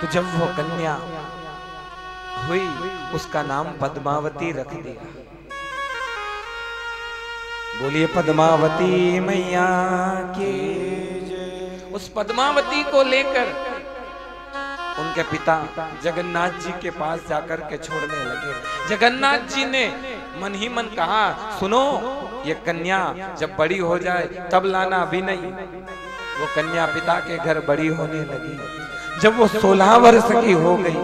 तो जब वो कन्या हुई, उसका नाम पद्मावती रख दिया। बोलिए पद्मावती मैया की जय। उस पद्मावती को लेकर उनके पिता जगन्नाथ जी के पास जाकर के छोड़ने लगे। जगन्नाथ जी ने मन ही मन कहा, सुनो, ये कन्या जब बड़ी हो जाए तब लाना, अभी नहीं। वो कन्या पिता के घर बड़ी होने लगी। जब वो 16 वर्ष की हो गई,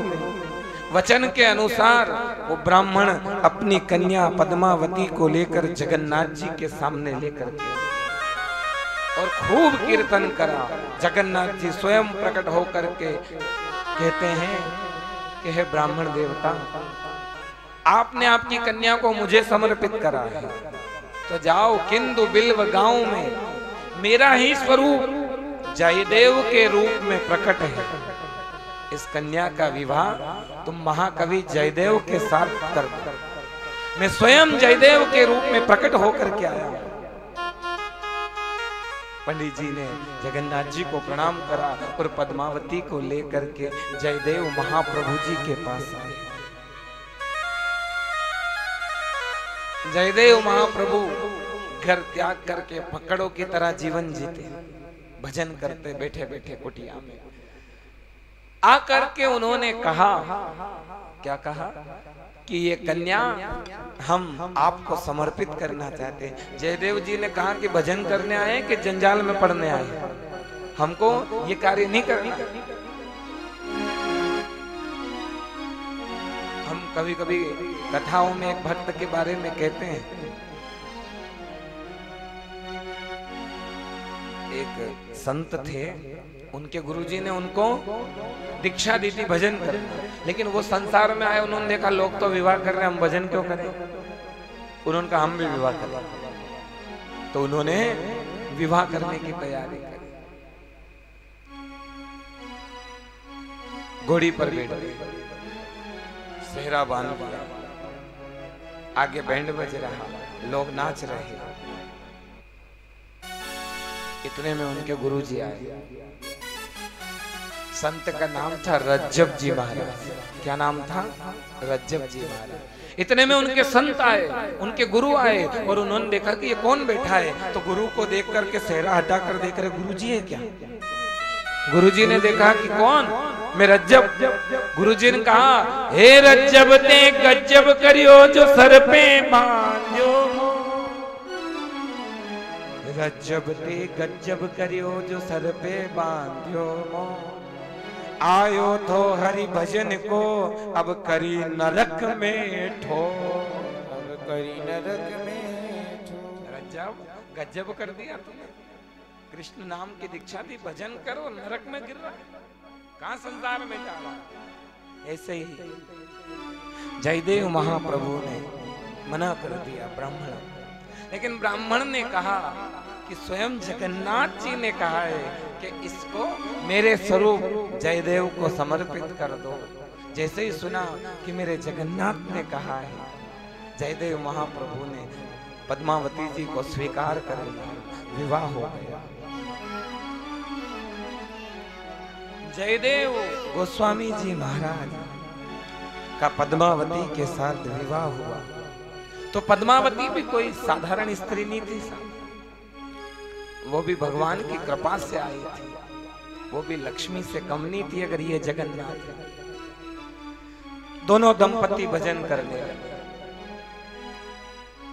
वचन के अनुसार वो ब्राह्मण अपनी कन्या पद्मावती को लेकर जगन्नाथ जी के सामने लेकर गया और खूब कीर्तन करा। जगन्नाथ जी स्वयं प्रकट होकर के कहते हैं कि हे ब्राह्मण देवता, आपने आपकी कन्या को मुझे समर्पित करा है, तो जाओ किंदु बिल्व गांव में मेरा ही स्वरूप जयदेव के रूप में प्रकट है। इस कन्या का विवाह तुम महाकवि जयदेव के साथ कर दो। मैं स्वयं जयदेव के रूप में प्रकट होकर के आया। पंडित जी ने जगन्नाथ जी को प्रणाम करा और पद्मावती को लेकर के जयदेव महाप्रभु जी के पास आए। जयदेव महाप्रभु घर त्याग करके पकड़ों की तरह जीवन जीते, भजन करते बैठे बैठे कुटिया में। आकर के उन्होंने कहा, क्या कहा? कि ये कन्या हम आपको समर्पित करना चाहते हैं। जयदेव जी ने कहा कि भजन करने आए कि जंजाल में पड़ने आए, हमको ये कार्य नहीं करना। हम कभी कभी कथाओं में एक भक्त के बारे में कहते हैं, एक संत थे, उनके गुरुजी ने उनको दीक्षा दी थी भजन करना, लेकिन वो संसार में आए, उन्होंने देखा लोग तो विवाह कर रहे हैं, हम भजन क्यों करें? उन्होंने कहा हम भी विवाह करें। तो उन्होंने विवाह करने की तैयारी करी, घोड़ी पर बैठ गए, सेहरा बांध दिया, आगे बैंड बज रहा, लोग नाच रहे। इतने में उनके गुरुजी आए। संत का नाम था रज्जब जी महाराज। क्या नाम था? रज्जब जी महाराज। इतने में उनके संत आए, उनके गुरु आए और उन्होंने देखा कि ये कौन बैठा है। तो गुरु को देख करके सेहरा हटा कर देख रहे, गुरुजी है क्या? गुरुजी ने देखा कि कौन? मैं रज्जब। गुरुजी ने कहा, हे रज्जब ते गज्जब करियो जो सर पे बांधो, गजब ते गजब करियो जो सर पे बांध्यो मोह, आयो तो हरि भजन को अब करी नरक में ठो, अब करी नरक में ठो। गजब गजब कर दिया तुमने। कृष्ण नाम की दीक्षा दी, भजन करो, नरक में गिर रहा है, कहां संसार में जा रहा है। ऐसे ही जयदेव महाप्रभु ने मना कर दिया ब्राह्मण, लेकिन ब्राह्मण ने कहा कि स्वयं जगन्नाथ जी ने कहा है कि इसको मेरे स्वरूप जयदेव को समर्पित कर दो। जैसे ही सुना कि मेरे जगन्नाथ ने कहा है, जयदेव महाप्रभु ने पद्मावती जी को स्वीकार कर लिया, विवाह हो गया। जयदेव गोस्वामी जी महाराज का पद्मावती के साथ विवाह हुआ। तो पद्मावती भी कोई साधारण स्त्री नहीं थी, वो भी भगवान की कृपा से आई थी, वो भी लक्ष्मी से कम नहीं थी। अगर ये जगन्नाथ दोनों दंपति भजन करने लगे।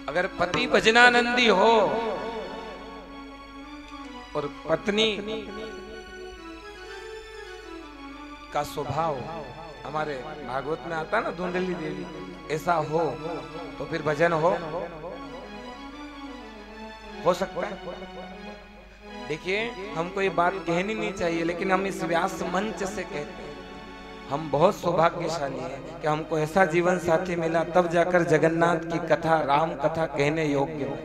अगर पति भजनानंदी हो और पत्नी का स्वभाव, हमारे भागवत में आता ना धुंधली देवी, ऐसा हो तो फिर भजन हो सकता है। देखिए, हमको ये बात कहनी नहीं चाहिए, लेकिन हम इस व्यास मंच से कहते हैं, हम बहुत सौभाग्यशाली हैं कि हमको ऐसा जीवन साथी मिला, तब जाकर जगन्नाथ की कथा, राम कथा कहने योग्य हो।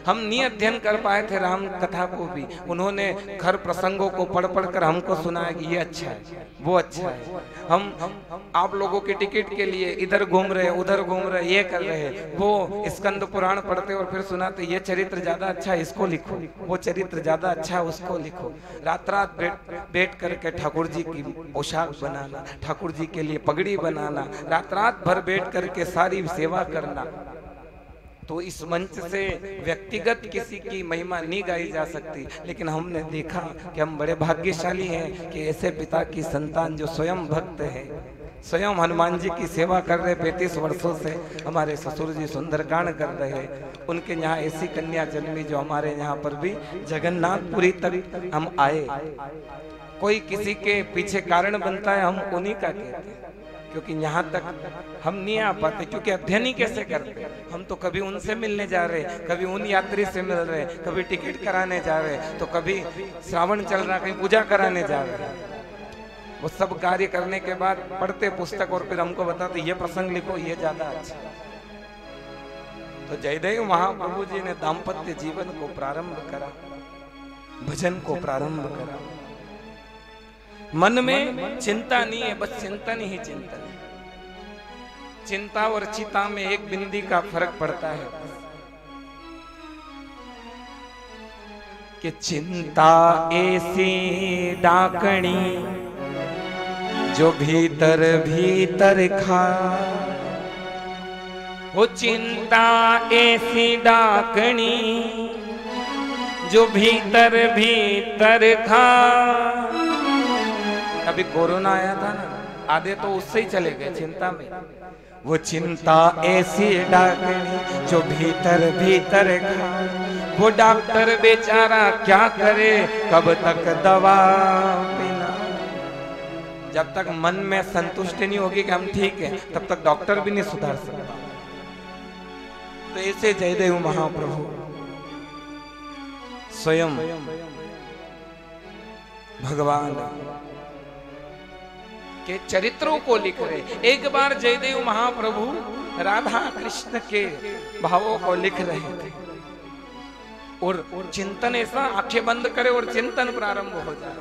हम नहीं अध्ययन कर पाए थे राम कथा को भी, उन्होंने घर प्रसंगों को पढ़ पढ़ कर हमको सुनाया कि ये अच्छा है, वो अच्छा है। हम आप लोगों के टिकट के लिए इधर घूम रहे, उधर घूम रहे, ये कर रहे, वो स्कंद पुराण पढ़ते और फिर सुनाते, ये चरित्र ज्यादा अच्छा है, इसको लिखो, वो चरित्र ज्यादा अच्छा है, उसको लिखो। रात रात बैठ करके ठाकुर जी की पोशाक बनाना, ठाकुर जी के लिए पगड़ी बनाना, रात रात भर बैठ करके सारी सेवा करना। तो इस मंच से व्यक्तिगत किसी की महिमा नहीं गाई जा सकती, लेकिन हमने देखा कि हम बड़े भाग्यशाली हैं कि ऐसे पिता की संतान जो स्वयं भक्त है, स्वयं हनुमान जी की सेवा कर रहे, 35 वर्षों से हमारे ससुर जी सुंदरकांड कर रहे। उनके यहाँ ऐसी कन्या जन्मी जो हमारे यहाँ पर भी जगन्नाथपुरी तक हम आए। कोई किसी के पीछे कारण बनता है, हम उन्हीं का कहते हैं, क्योंकि यहाँ तक हम नहीं आ पाते, क्योंकि अध्ययन ही कैसे करते। हम तो कभी उनसे मिलने जा रहे, कभी उन यात्री से मिल रहे, कभी टिकट कराने जा रहे, तो कभी श्रावण चल रहा कहीं पूजा कराने जा रहे। वो सब कार्य करने के बाद पढ़ते पुस्तक और फिर हमको बताते ये प्रसंग लिखो, ये ज्यादा अच्छा। तो जयदेव महाप्रभु जी ने दाम्पत्य जीवन को प्रारंभ करा, भजन को प्रारंभ करा। मन में चिंता नहीं है, बस चिंतन ही चिंतन। चिंता और चिता में एक बिंदी का फर्क पड़ता है कि चिंता ऐसी डाकणी जो भीतर भीतर खा, वो चिंता ऐसी डाकणी जो भीतर भीतर खा। अभी कोरोना आया था ना, आधे तो उससे ही चले गए चिंता में। वो चिंता ऐसी डाकनी जो भीतर भीतर खा, वो डॉक्टर बेचारा क्या करे, कब तक दवा पीना। जब तक मन में संतुष्टि नहीं होगी कि हम ठीक है, तब तक डॉक्टर भी नहीं सुधार सकता। तो ऐसे जयदेव महाप्रभु स्वयं भगवान के चरित्रों को लिख रहे। एक बार जयदेव महाप्रभु राधा कृष्ण के भावों को लिख रहे थे और चिंतन ऐसा, आंखें बंद करे और चिंतन प्रारंभ हो जाए।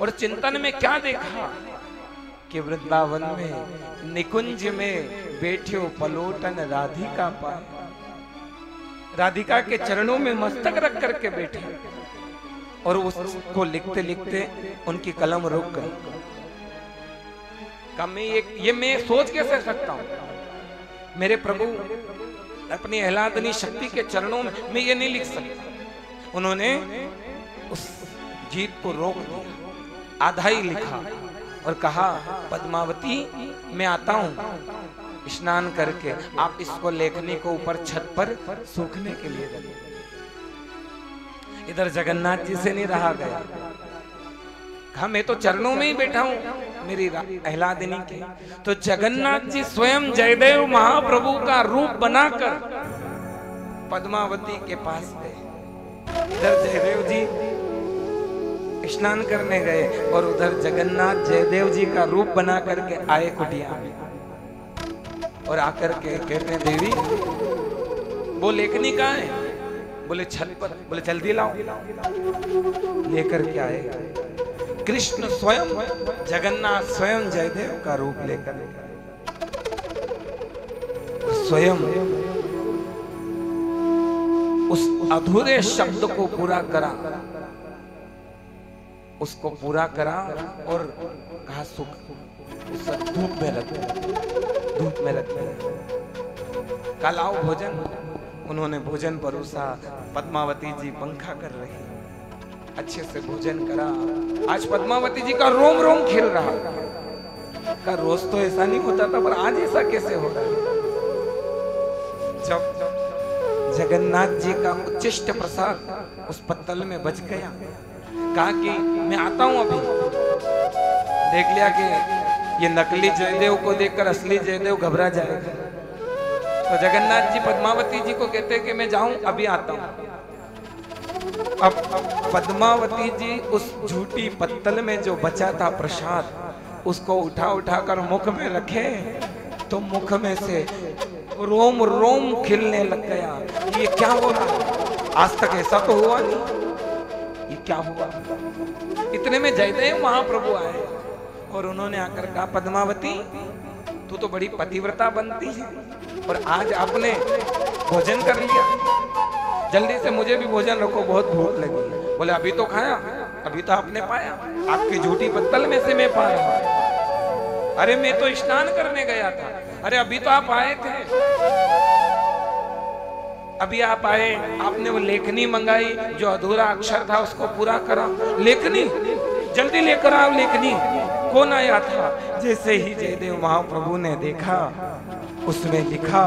और चिंतन में क्या देखा कि वृंदावन में निकुंज में बैठे पलोटन राधिका पाए, राधिका के चरणों में मस्तक रख करके बैठे। और उसको लिखते लिखते उनकी कलम रुक गई। ये मैं सोच कैसे सकता हूं, मेरे प्रभु अपनी आह्लादनी शक्ति के चरणों में मैं ये नहीं लिख सकता। उन्होंने उस गीत को रोक दिया, आधा ही लिखा और कहा, पद्मावती मैं आता हूं स्नान करके, आप इसको लेखनी को ऊपर छत पर सूखने के लिए रखें। इधर जगन्नाथ जी से नहीं रहा गया, कहा मैं तो चरणों में ही बैठा हूं मेरी आह्लादिनी के। तो जगन्नाथ जी स्वयं जयदेव महाप्रभु का रूप बनाकर पद्मावती के पास गए। इधर जयदेव जी स्नान करने गए और उधर जगन्नाथ जयदेव जी का रूप बना करके आए कुटिया में, और आकर के कहते हैं देवी वो लेखनी कहाँ है? बोले छत पर। बोले जल्दी लाओ। लेकर के आए कृष्ण स्वयं, जगन्नाथ स्वयं जयदेव का रूप लेकर स्वयं उस अधूरे शब्द को पूरा करा, उसको पूरा करा और कहा सुख धूप में रख, धूप में रख। कल आओ भोजन। उन्होंने भोजन परोसा। पद्मावती जी पंखा कर रही, अच्छे से भोजन करा। आज पद्मावती जी का रोम रोम खिल रहा। का रोज तो ऐसा नहीं होता था, पर आज ऐसा कैसे हो रहा है? जब जगन्नाथ जी का उच्चिष्ट प्रसाद उस पत्तल में बच गया, कहा कि मैं आता हूं अभी। देख लिया कि ये नकली जयदेव को देखकर असली जयदेव घबरा जाएगा, तो जगन्नाथ जी पद्मावती जी को कहते हैं कि मैं जाऊं, अभी आता हूं। अब पद्मावती जी उस झूठी पत्तल में जो बचा था प्रसाद, उसको उठा उठाकर मुख में रखे, तो मुख में से रोम रोम खिलने लग गया। ये क्या हो रहा? आज तक ऐसा तो हुआ नहीं, ये क्या हुआ? इतने में जयदेव महाप्रभु आए और उन्होंने आकर कहा पद्मावती तू तो बड़ी पतिव्रता बनती है, और आज आपने भोजन कर लिया, जल्दी से मुझे भी भोजन रखो, बहुत भूख लगी। बोले अभी तो खाया, अभी तो आपने पाया, आपकी झूठी पत्तल में से मैं पा रहा। अरे मैं तो स्नान करने गया था। अरे अभी तो आप आए थे, अभी आप आए, आपने वो लेखनी मंगाई, जो अधूरा अक्षर था उसको पूरा करा। लेखनी जल्दी लेकर आओ, लेखनी। कौन आया था? जैसे ही जयदेव महाप्रभु ने देखा, उसमें लिखा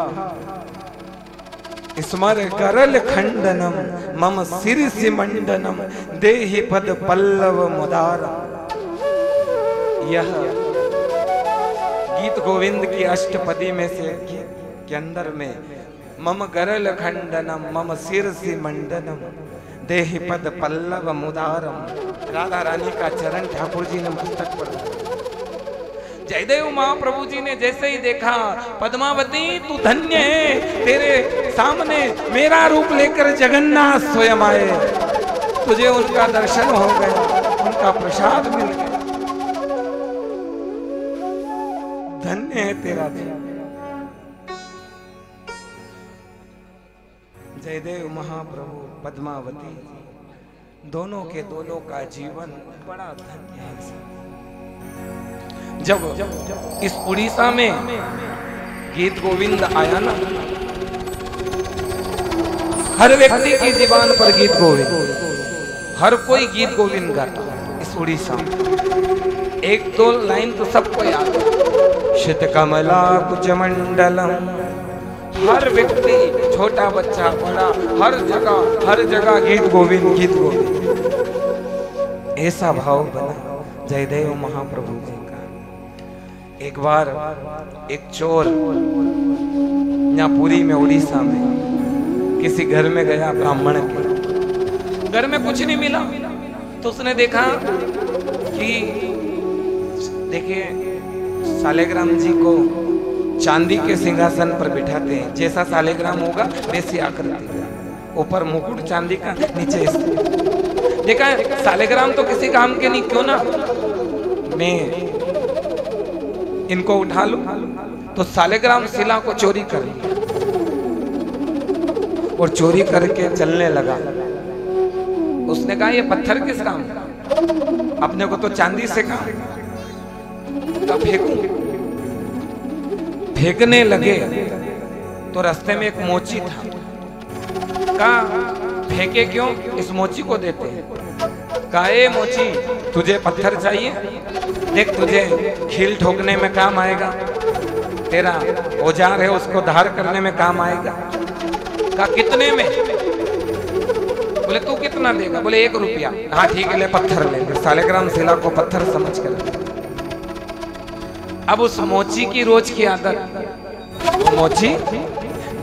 स्मर करल खंडनम मम सिरसि मंडनम देहि पद पल्लव मुदारम। यह गीत गोविंद की अष्टपदी में से के अंदर में मम गरल खंडनम मम सिरसि मंडनम देहि पद पल्लव मुदारम, राधा रानी का चरण ठाकुर जी ने मस्तक पर। जयदेव महाप्रभु जी ने जैसे ही देखा, पद्मावती तू धन्य है, तेरे सामने मेरा रूप लेकर जगन्नाथ स्वयं आए, तुझे उनका दर्शन हो गया, उनका प्रसाद मिल गया, धन्य है तेरा जीवन। जयदेव महाप्रभु पद्मावती दोनों के दोनों का जीवन बड़ा धन्य है। जब इस उड़ीसा में गीत गोविंद आया ना, हर व्यक्ति की जुबान पर गीत गोविंद, हर कोई गीत गोविंद गाता इस उड़ीसा में। एक दो लाइन तो सबको याद है, शित कमला कुच मंडलम। हर व्यक्ति, छोटा बच्चा बड़ा, हर जगह गीत गोविंद, गीत गोविंद। ऐसा भाव बना जयदेव महाप्रभु जी का। एक बार एक चोर यहाँ पुरी में, उड़ीसा में, किसी घर में गया, ब्राह्मण के घर में कुछ नहीं मिला, तो उसने देखा कि देखिए सालेग्राम जी को चांदी के सिंहासन पर बिठाते हैं, जैसा सालेग्राम होगा वैसी आकृति, ऊपर मुकुट चांदी का, नीचे देखा सालेग्राम तो किसी काम के नहीं, क्यों ना मैं इनको उठा लूं। तो सालेग्राम शिला को चोरी कर लिया और चोरी करके चलने लगा। उसने कहा ये पत्थर किस काम, अपने को तो चांदी से काम, तब फेंकूं। फेंकने लगे तो रास्ते में एक मोची था, कहा फेंके क्यों, इस मोची को देते हैं। कहा ए मोची तुझे पत्थर चाहिए, देख तुझे खील ठोकने में काम आएगा, तेरा औजार है उसको धार करने में काम आएगा। कहा कितने में? बोले तू कितना देगा? बोले 1 रुपया। हाँ ठीक है, ले पत्थर ले। सालिग्राम शिला को पत्थर समझ कर। अब उस मोची की रोज की आदत, मोची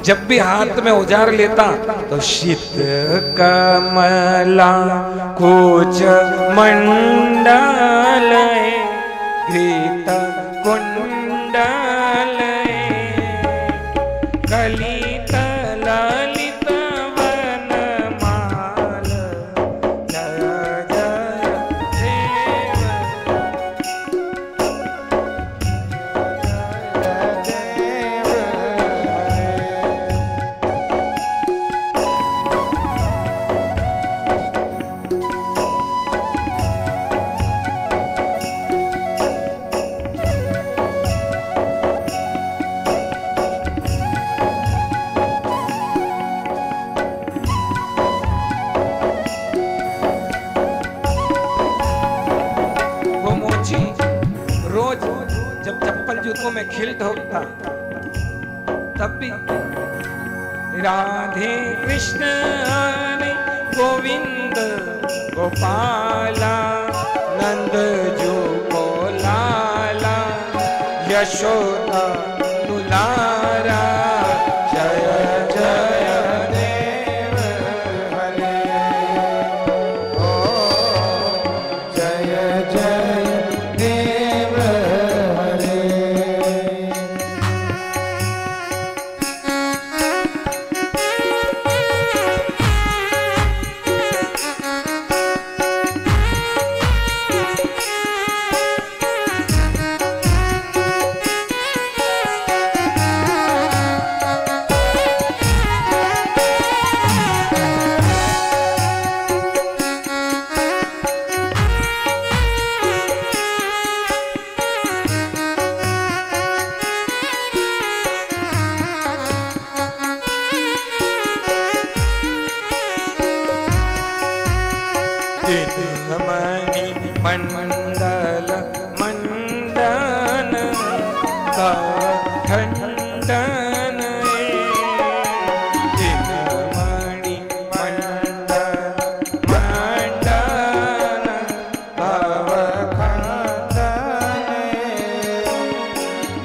जब भी हाथ में औजार लेता तो शीत कमला कुच मंडल घृत कुंडल कलित ललित वनमाल जय में खिल ठोकता तब भी राधे कृष्ण हरे गोविंद गोपाला नंद जो को लाला यशोदा दुलारा जय जय देव हरे ओ जय जय देव हरे। मणि मंडल मंडन का खंडन मणि मंडल मंडन भव खंडन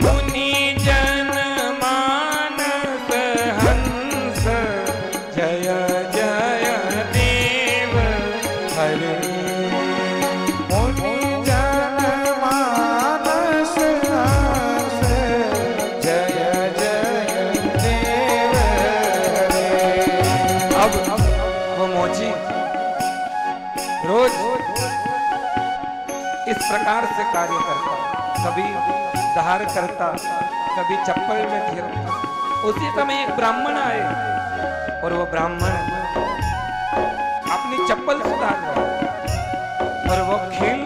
मुनि जन मानस हंस जय जय देव हरे। रोज इस प्रकार से कार्य करता, कभी धार करता, कभी चप्पल में फिरता। उसी समय एक ब्राह्मण आए और वो ब्राह्मण अपनी चप्पल सुधार रहा और वो खील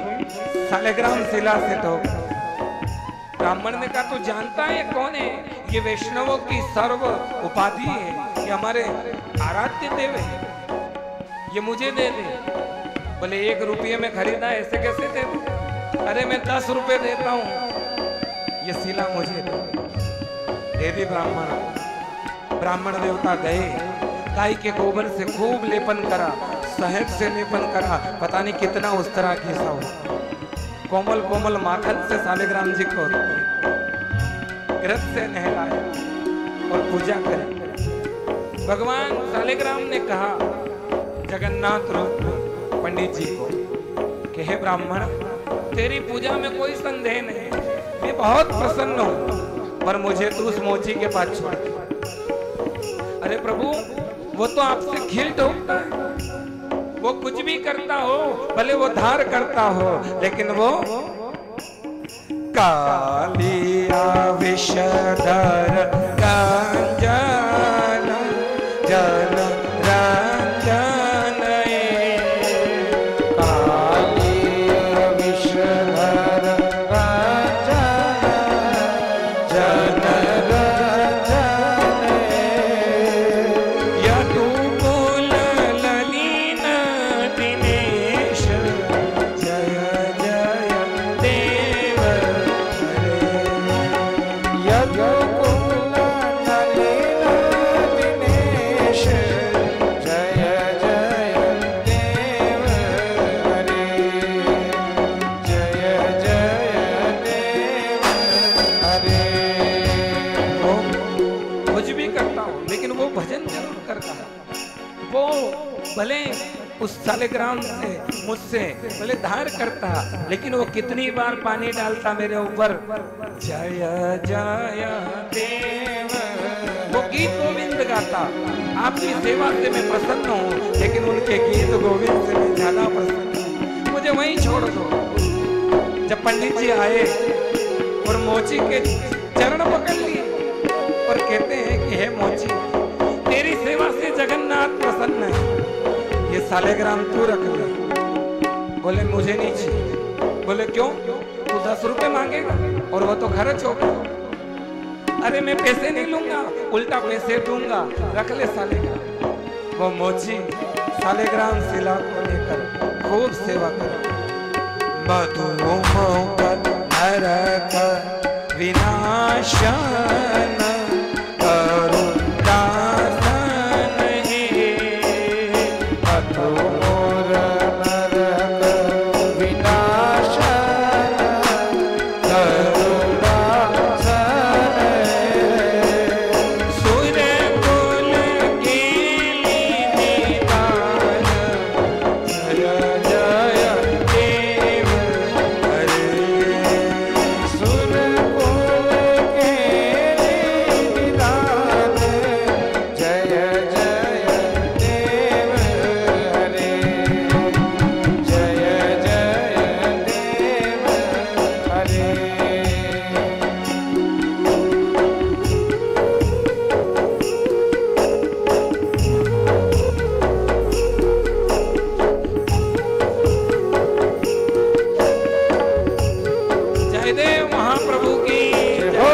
सालिग्राम शिला से ठोक। ब्राह्मण ने कहा तू जानता है ये कौन है? ये वैष्णवों की सर्व उपाधि है, ये हमारे आराध्य देव है, ये मुझे दे दे। बोले 1 रुपये में खरीदा, ऐसे कैसे दे दूं? अरे मैं 10 रुपए देता हूं, ये शिला मुझे दे दी। ब्राह्मण देवता गए, गाय के गोबर से खूब लेपन करा, शहद से लेपन करा, पता नहीं कितना उस तरह घिसा हो, कोमल कोमल माखन से सालिग्राम जी को घृत से नहलाया और पूजा करी। भगवान सालिग्राम ने कहा जगन्नाथ रूप पंडित जी को कि हे ब्राह्मण, तेरी पूजा में कोई संदेह नहीं, मैं बहुत प्रसन्न हूं, पर मुझे तू उस मोची के पास छोड़। अरे प्रभु, वो तो आपसे खिल ठोकता है, वो कुछ भी करता हो, भले वो धार करता हो, लेकिन वो कालिया विषधर कांचन जन Go, go. वो भले उस सालिग्राम से मुझसे भले धार करता, लेकिन वो कितनी बार पानी डालता मेरे ऊपर। जय जय देव, वो गीत गोविंद गाता। आपकी सेवा से मैं प्रसन्न हूँ, लेकिन उनके गीत गोविंद से मैं ज्यादा प्रसन्न हूँ। मुझे वहीं छोड़ दो। जब पंडित जी आए और मोची के चरण पकड़ लिए और कहते हैं कि हे मोची, तेरी सेवा से जगन्नाथ प्रसन्न है, ये सालिग्राम तू रख ले। बोले मुझे नहीं चाहिए। बोले क्यों? तू 10 रुपए मांगेगा और वो तो खर्च होगा। अरे मैं पैसे नहीं लूंगा, उल्टा पैसे दूंगा, रख ले सालिग्राम। वो मोची सालिग्राम शिला को लेकर खूब सेवा कर। मधु मोहक नरक विनाशन करुण दासन हे। मधु मोहक नरक विनाशन करुण दासन हे। सूर्य कुल केली निदान, जय जय देव हरे। सूर्य कुल केली निदान, जय जय देव हरे। जय जय देव हरे। जयदेव महाप्रभु की जय हो।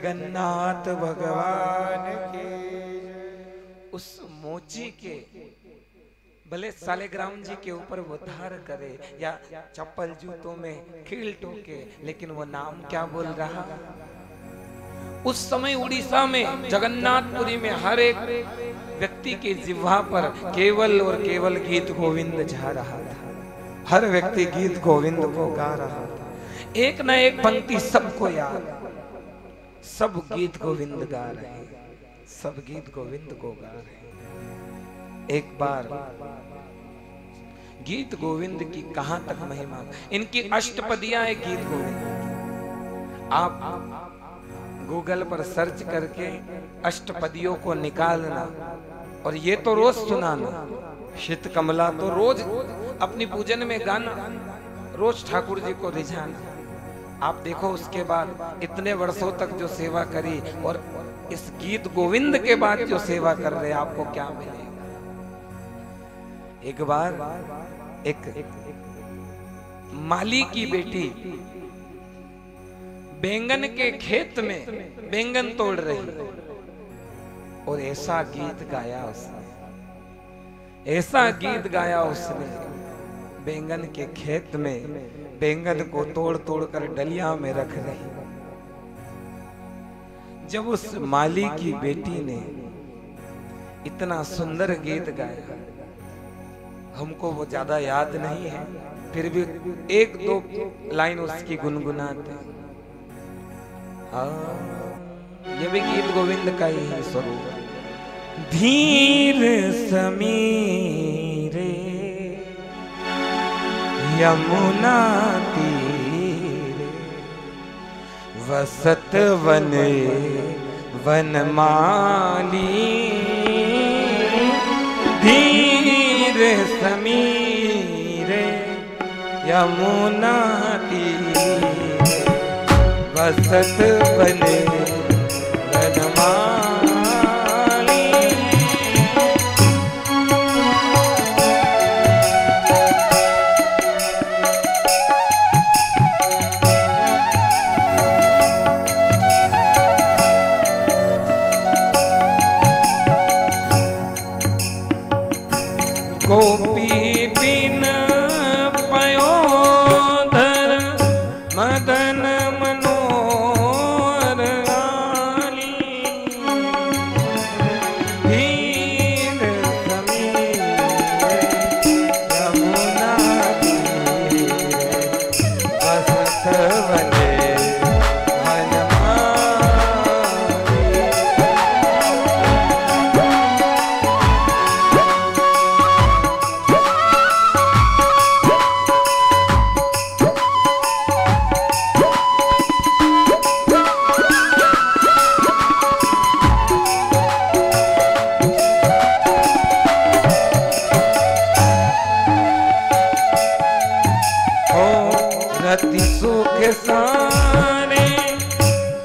जगन्नाथ भगवान के। उस मोची के भले सालेग्राम जी के ऊपर वो धार करे या चप्पल जूतों में कील ठोके, लेकिन वो नाम क्या बोल रहा। उस समय उड़ीसा में जगन्नाथपुरी में हर एक व्यक्ति के जिह्वा पर केवल और केवल गीत गोविंद जा रहा था। हर व्यक्ति गीत गोविंद को गा रहा था। एक न एक पंक्ति सबको याद, सब गीत गोविंद गा रहे, सब गीत गोविंद को गा रहे। एक बार गीत गोविंद की कहां तक महिमा, इनकी अष्टपदियां है गीत गोविंद। आप गूगल पर सर्च करके अष्टपदियों को निकालना और ये तो रोज सुनाना। शीत कमला तो रोज अपनी पूजन में गाना, रोज ठाकुर जी को रिझाना। आप देखो उसके बाद इतने वर्षों तक जो सेवा करी और इस गीत गोविंद के बाद जो सेवा कर रहे, आपको क्या मिलेगा। एक बार एक माली की बेटी बैंगन के खेत में बैंगन तोड़ रही और ऐसा गीत गाया उसने, ऐसा गीत गाया उसने, बैंगन के खेत में बैंगन को तोड़ तोड़ कर डलिया में रख रही। जब उस माली की बेटी ने इतना सुंदर गीत गाया, हमको वो ज्यादा याद नहीं है, फिर भी एक दो लाइन उसकी गुनगुनाते। ये भी गीत गोविंद का ही है स्वरूप। धीर समीरे यमुना तीरे वसत वने वनमाली। धीरे समीरे यमुना तीरे वसत वने वनमाली। गोपी बिन पयोधर मदन मनोहर आली। धीर समीरे यमुना तीरे वसत वने गति सुख सारे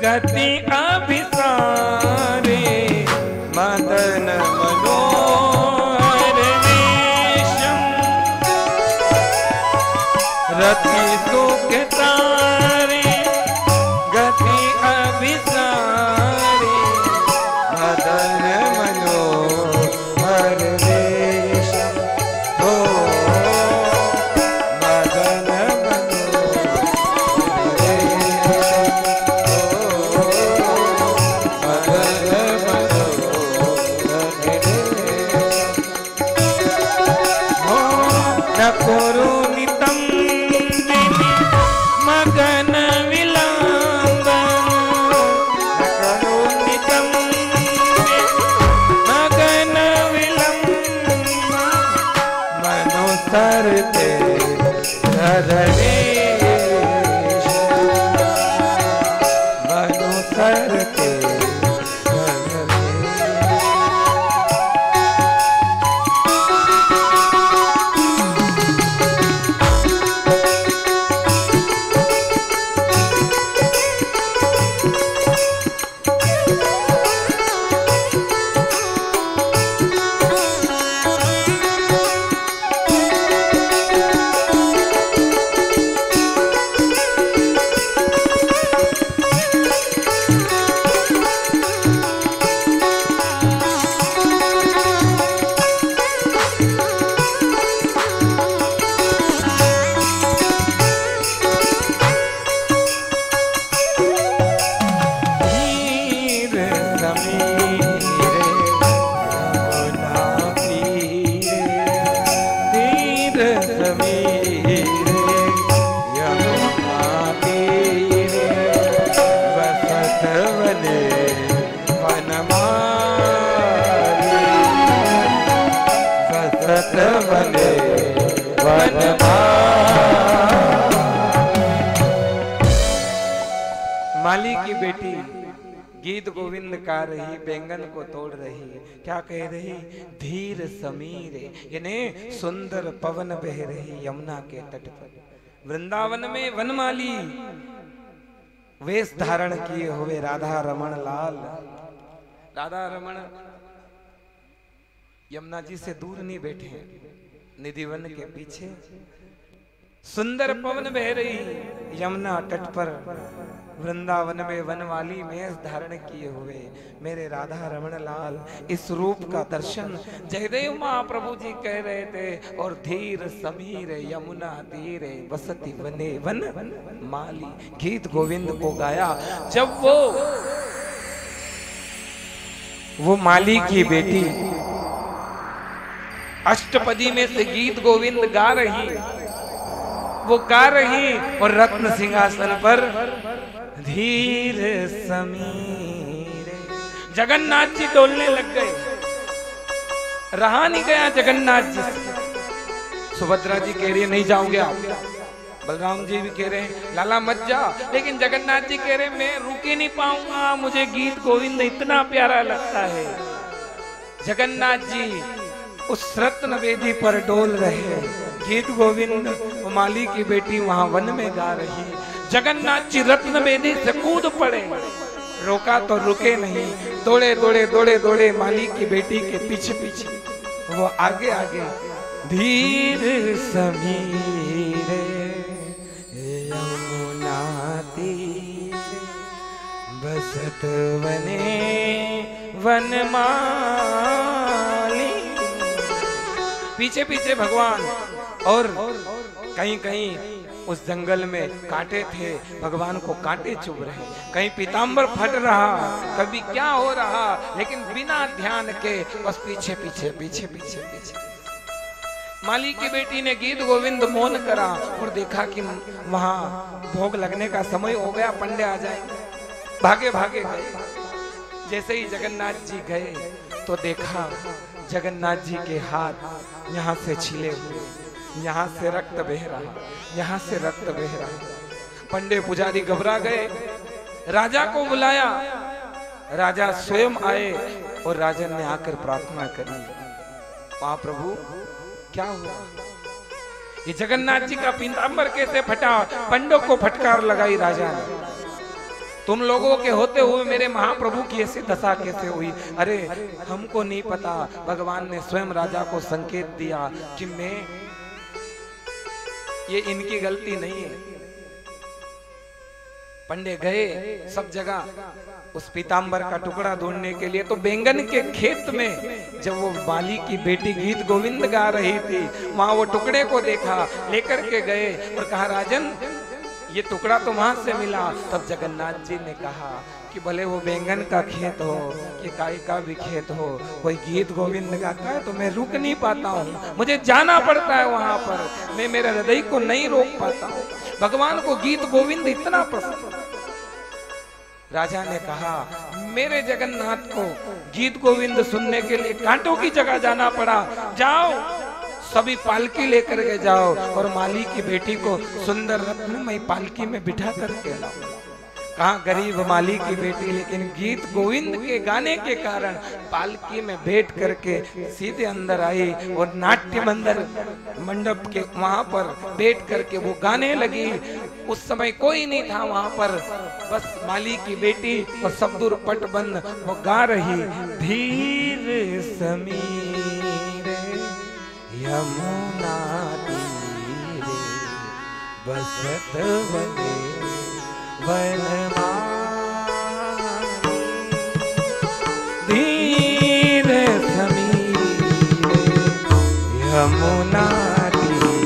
गति अभिसारे मदन मनोहर वेशम। रति सुख सारे गति अभिसारे मदन मनोहर वेशम। हो करुणितं मगन विलंबन। करुणितं मगन विलंबन। मनोसरते धरणेश। मनोसरते की बेटी गीत गोविंद गा रही, बैंगन को तोड़ रही, क्या कह रही? धीर समीर यानी सुंदर पवन बह रही यमुना के तट पर। वृंदावन में वनमाली वेश धारण किए हुए राधा रमण लाल, राधा रमण यमुना जी से दूर नहीं बैठे हैं, निधिवन के पीछे सुंदर पवन बह रही यमुना तट पर वृंदावन में वनवाली मेष धारण किए हुए मेरे राधा रमण लाल इस रूप का दर्शन जयदेव महाप्रभु जी कह रहे थे। और धीर समीर यमुना तीरे बसती वने वन माली गीत गोविंद को गाया। जब वो माली की बेटी अष्टपदी में से गीत गोविंद गा रही, वो गा रही और रत्न सिंहासन पर धीर समीर जगन्नाथ जी डोलने लग गए। रहा नहीं गया जगन्नाथ जी से। सुभद्रा जी कह रही है नहीं जाओगे आप, बलराम जी भी कह रहे हैं लाला मत जा, लेकिन जगन्नाथ जी कह रहे हैं मैं रुके नहीं पाऊंगा, मुझे गीत गोविंद इतना प्यारा लगता है। जगन्नाथ जी उस रत्न वेदी पर डोल रहे, गीत गोविंद माली की बेटी वहां वन में गा रही। जगन्नाथ जी रत्न वेदी से कूद पड़े, रोका तो रुके नहीं, दौड़े दौड़े दौड़े दौड़े माली की बेटी के पीछे पीछे, वो आगे आगे। धीर समीर यमुना तीर बसत वने वनमाली, पीछे पीछे भगवान। और कहीं कहीं उस जंगल में कांटे थे, भगवान को कांटे चुभ रहे, कहीं पीतांबर फट रहा, कभी क्या हो रहा, लेकिन बिना ध्यान के बस पीछे पीछे पीछे पीछे पीछे। माली की बेटी ने गीत गोविंद मौन करा और देखा कि वहां भोग लगने का समय हो गया, पंडे आ जाएंगे। भागे भागे गए। जैसे ही जगन्नाथ जी गए तो देखा जगन्नाथ जी के हाथ यहाँ से छिले हुए, यहाँ से रक्त बह रहा, यहाँ से रक्त बह रहा। पंडे पुजारी घबरा गए, राजा को बुलाया, राजा स्वयं आए और राजन ने आकर प्रार्थना करी, महाप्रभु क्या हुआ? ये जगन्नाथ जी का पीतांबर कैसे फटा? पंडों को फटकार लगाई राजा ने, तुम लोगों के होते हुए मेरे महाप्रभु की ऐसी दशा कैसे हुई? अरे हमको नहीं पता, भगवान ने स्वयं राजा को संकेत दिया कि मैं, ये इनकी गलती नहीं है। पंडे गए सब जगह उस पीतांबर का टुकड़ा ढूंढने के लिए, तो बैंगन के खेत में जब वो माली की बेटी गीत गोविंद गा रही थी, वहां वो टुकड़े को देखा, लेकर के गए और कहा राजन ये टुकड़ा तो वहां से मिला। तब जगन्नाथ जी ने कहा कि भले वो बैंगन का खेत हो कि काई का भी खेत हो, कोई गीत गोविंद गाता है तो मैं रुक नहीं पाता हूँ, मुझे जाना पड़ता है वहां पर, मैं मेरे हृदय को नहीं रोक पाता हूँ। भगवान को गीत गोविंद इतना पसंद। राजा ने कहा मेरे जगन्नाथ को गीत गोविंद सुनने के लिए कांटों की जगह जाना पड़ा, जाओ सभी पालकी लेकर के जाओ और माली की बेटी को सुंदर रत्नमयी पालकी में बिठा करके लाओ। कहाँ गरीब माली की बेटी, लेकिन गीत गोविंद के गाने के कारण पालकी में बैठ करके सीधे अंदर आई और नाट्य मंडप के वहां पर बैठ करके वो गाने लगी। उस समय कोई नहीं था वहां पर, बस माली की बेटी और सब दूर पट बंद वो गा रही। धीर समीर यमुना तीरे बसत वने वनमाली, धीर समीर यमुना तीरे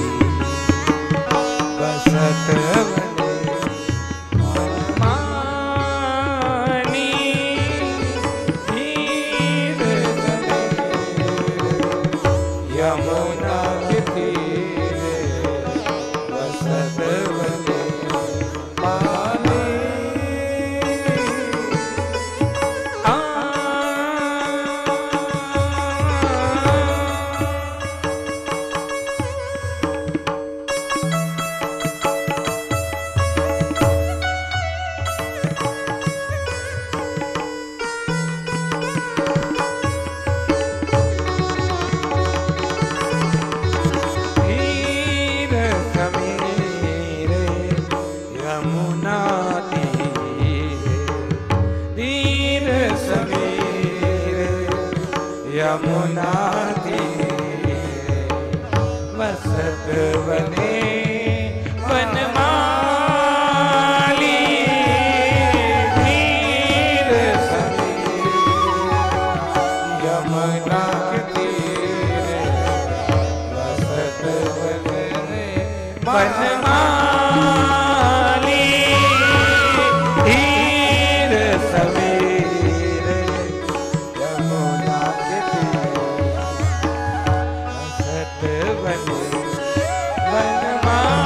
बसत वने वनमाली, धीर समीर यमुना के तीरे बसत वने यमुना तीरे वसत बने वनमाली धीर समीर यमुना के तीरे वसत बने वनमाली धीर समीर यमुना के तीरे वसत बने वनमाली।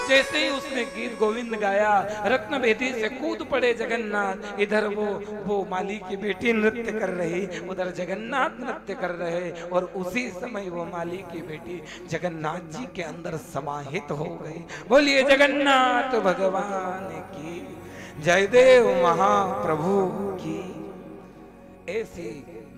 जैसे ही उसने गीत गोविंद गाया, रत्न बेदी से कूद पड़े जगन्नाथ। इधर वो माली की बेटी नृत्य कर रही, उधर जगन्नाथ नृत्य कर रहे, और उसी समय वो माली की बेटी जगन्नाथ जी के अंदर समाहित हो गई। बोलिए जगन्नाथ भगवान की जयदेव महाप्रभु की। ऐसी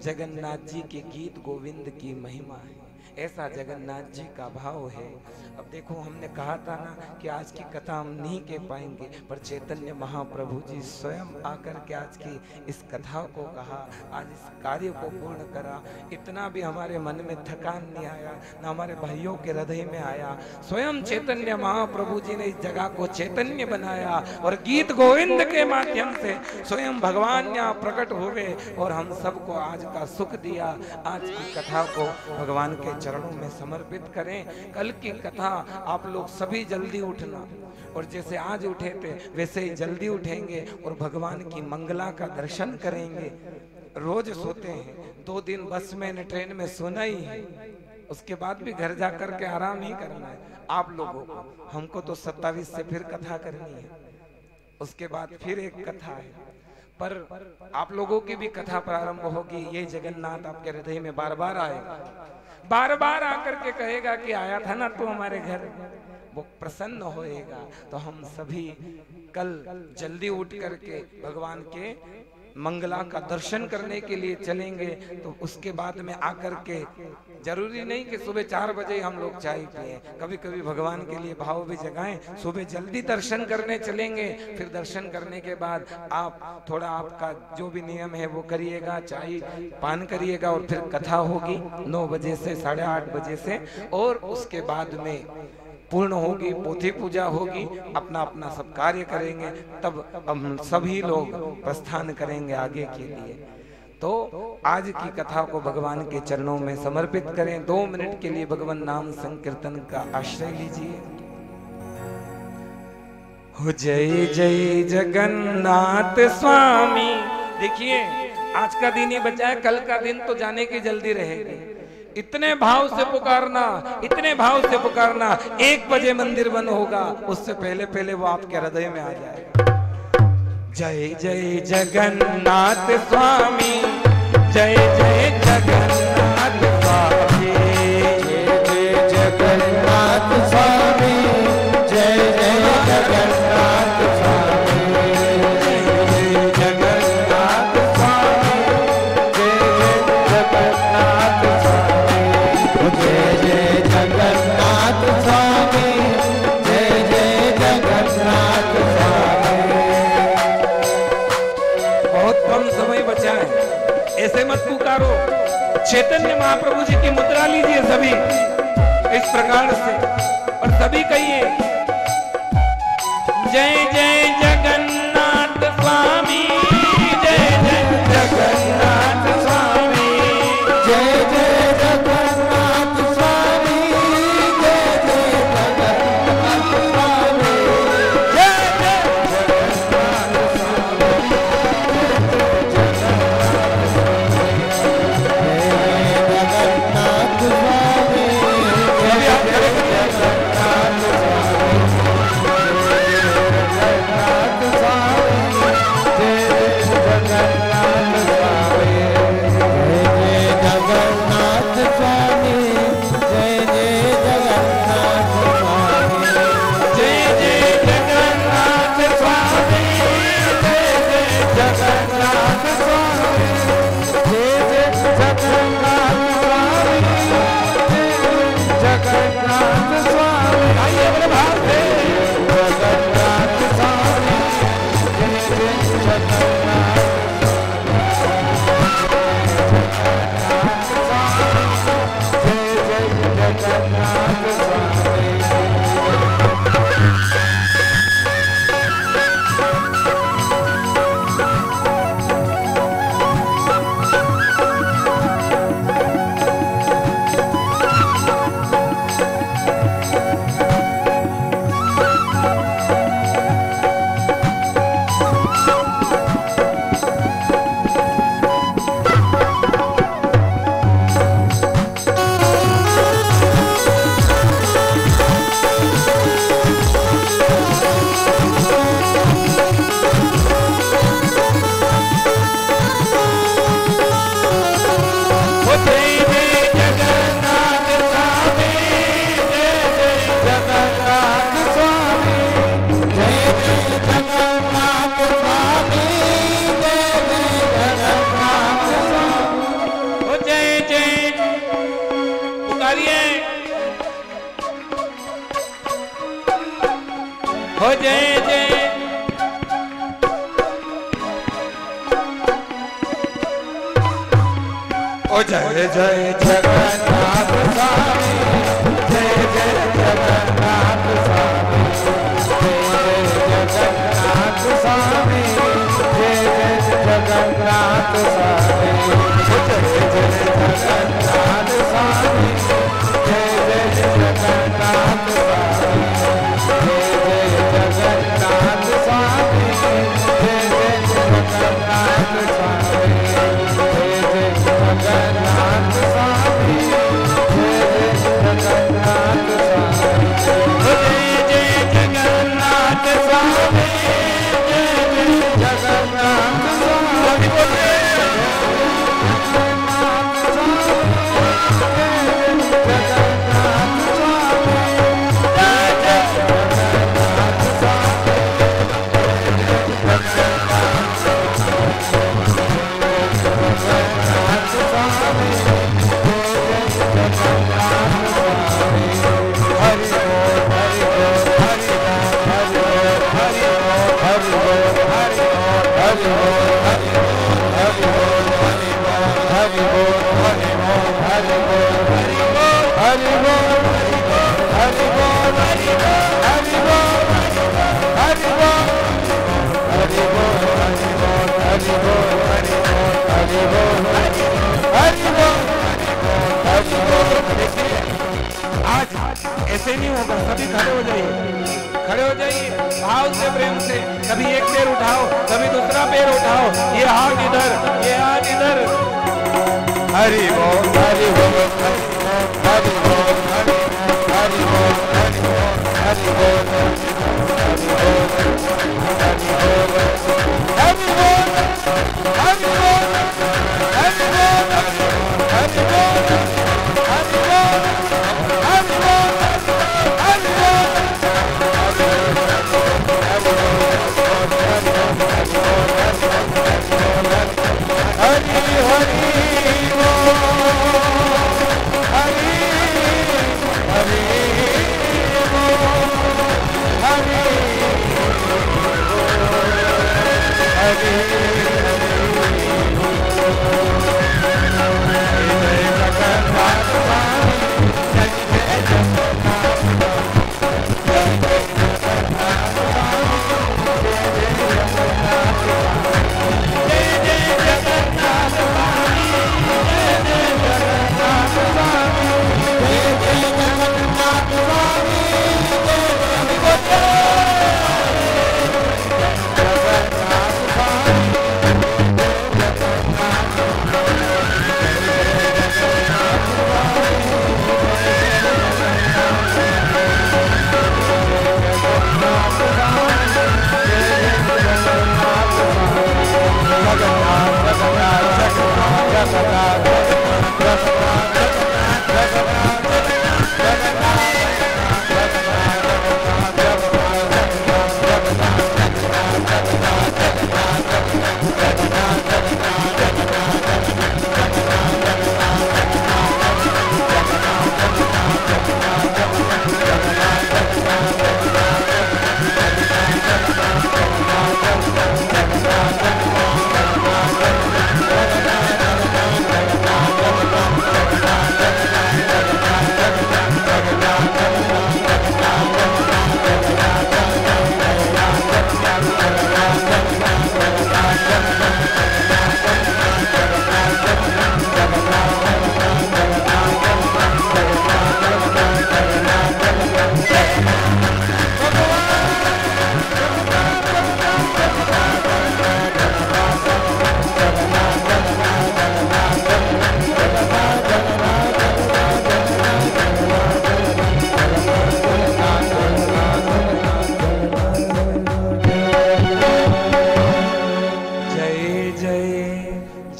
जगन्नाथ जी के गीत गोविंद की महिमा है, ऐसा जगन्नाथ जी का भाव है। अब देखो, हमने कहा था ना कि आज की कथा हम नहीं कह पाएंगे, पर चैतन्य महाप्रभु जी स्वयं आकर के आज की इस कथा को कहा, आज इस कार्य को पूर्ण करा। इतना भी हमारे मन में थकान नहीं आया, ना हमारे भाइयों के हृदय में आया। स्वयं चैतन्य महाप्रभु जी ने इस जगह को चैतन्य बनाया, और गीत गोविंद के माध्यम से स्वयं भगवान यहाँ प्रकट हुए और हम सबको आज का सुख दिया। आज की कथा को भगवान के चरणों में समर्पित करें। कल की कथा आप लोग सभी जल्दी उठना, और जैसे आज उठे थे वैसे ही जल्दी उठेंगे और भगवान की मंगला का दर्शन करेंगे। रोज सोते हैं, 2 दिन बस में ट्रेन में सोना ही है, उसके बाद भी घर जा कर के आराम ही करना है आप लोगों को। हमको तो 27 से फिर कथा करनी है, उसके बाद फिर एक कथा है, पर आप लोगों की भी कथा प्रारंभ होगी। ये जगन्नाथ आपके हृदय में बार बार आएगा, बार बार आकर के कहेगा कि आया था ना तू हमारे घर। वो प्रसन्न होएगा। तो हम सभी कल जल्दी उठ करके भगवान के मंगला का दर्शन करने के लिए चलेंगे। तो उसके बाद में आकर के जरूरी नहीं कि सुबह 4 बजे हम लोग चाय पिए, कभी कभी भगवान के लिए भाव भी जगाएं। सुबह जल्दी दर्शन करने चलेंगे, फिर दर्शन करने के बाद आप थोड़ा आपका जो भी नियम है वो करिएगा, चाय पान करिएगा, और फिर कथा होगी 9 बजे से 8:30 बजे से, और उसके बाद में पूर्ण होगी, पोथी पूजा होगी, अपना अपना सब कार्य करेंगे। तब हम सभी लोग प्रस्थान करेंगे आगे के लिए। तो आज की कथा को भगवान के चरणों में समर्पित करें। 2 मिनट के लिए भगवान नाम संकीर्तन का आश्रय लीजिए। हो जय जय जगन्नाथ स्वामी। देखिए, आज का दिन ही बचा है, कल का दिन तो जाने की जल्दी रहेगी। इतने भाव से पुकारना, इतने भाव से पुकारना। 1 बजे मंदिर बंद होगा, उससे पहले पहले वो आपके हृदय में आ जाएगा। जय जय जगन्नाथ स्वामी, जय जय जगन्नाथ स्वामी, जय जय जगन्नाथ स्वामी, जय जय जगन्नाथ स्वामी, जय जय जगन्नाथ स्वामी, जय जय जगन्नाथ स्वामी, जय जय जगन्नाथ स्वामी, जय जय जगन्नाथ स्वामी। बहुत कम समय बचा है, ऐसे मत पुकारो। चैतन्य महाप्रभु जी की मुद्रा लीजिए सभी इस प्रकार से, और सभी कहिए जय जय जगन्नाथ स्वामी, जय जय जगन्नाथ स्वामी, जय जय जगन्नाथ स्वामी, जय जय जगन्नाथ स्वामी, जय जय जगन्नाथ स्वामी, सभी आप करें। हो जय जय ओ जय जय जगन्नाथ स्वामी, जय जय जगन्नाथ स्वामी, जय जगन्नाथ स्वामी, जय जय जगन्नाथ स्वामी, जय जगन्नाथ स्वामी, जय जय जगन्नाथ स्वामी, जय जगन्नाथ स्वामी, जय जय जगन्नाथ स्वामी, जय जगन्नाथ स्वामी, जय जगन्नाथ स्वामी, जय जगन्नाथ स्वामी, जय जगन्नाथ स्वामी। ऐसे नहीं होगा, सभी खड़े हो जाइए, खड़े हो जाइए भाव से, प्रेम से। कभी एक पैर उठाओ, कभी दूसरा पैर उठाओ, ये हाथ इधर, ये हाथ इधर। हरि बोल हरि बोल हरि बोल हरि बोल हरि बोल हरि बोल हरि बोल हरि बोल हरि बोल हरि बोल हरि बोल हरि बोल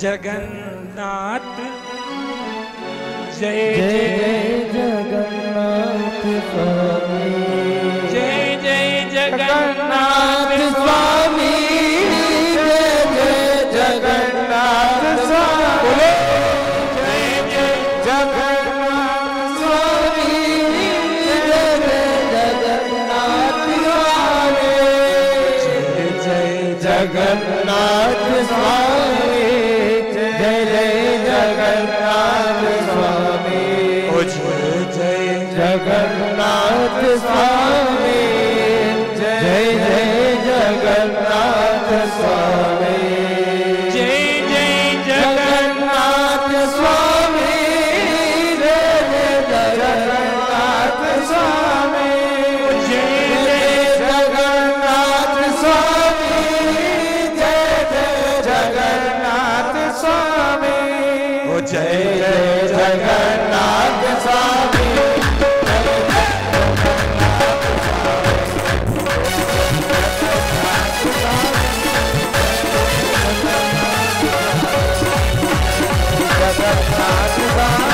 जगन्नाथ, जय जय जगन्नाथ स्वामी, जय जय जगन्नाथ स्वामी, जय जय जगन्नाथ स्वामी, जय जय जगन्नाथ स्वामी, जय जय जगन्नाथ स्वामी, स्वामी जय जय जगन्नाथ स्वामी जय जगन्नाथ स्वामी जय जय जगन्नाथ स्वामी जय जय जगन्नाथ स्वामी जय जय जगन्नाथ स्वामी जय जय जगन्नाथ स्वामी जय जय जगन्नाथ स्वामी जय जय जगन्नाथ स्वामी जगन्नाथ स्वामी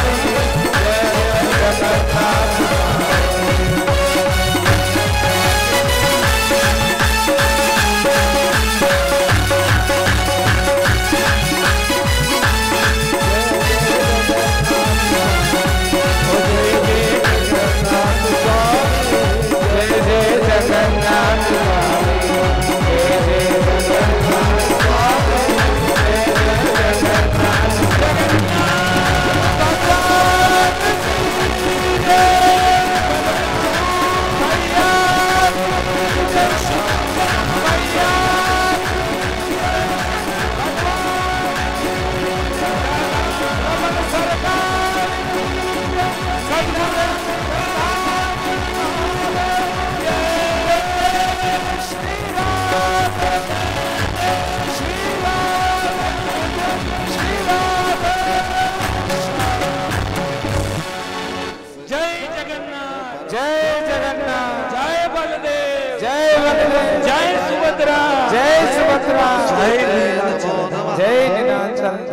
जय जगन्नाथ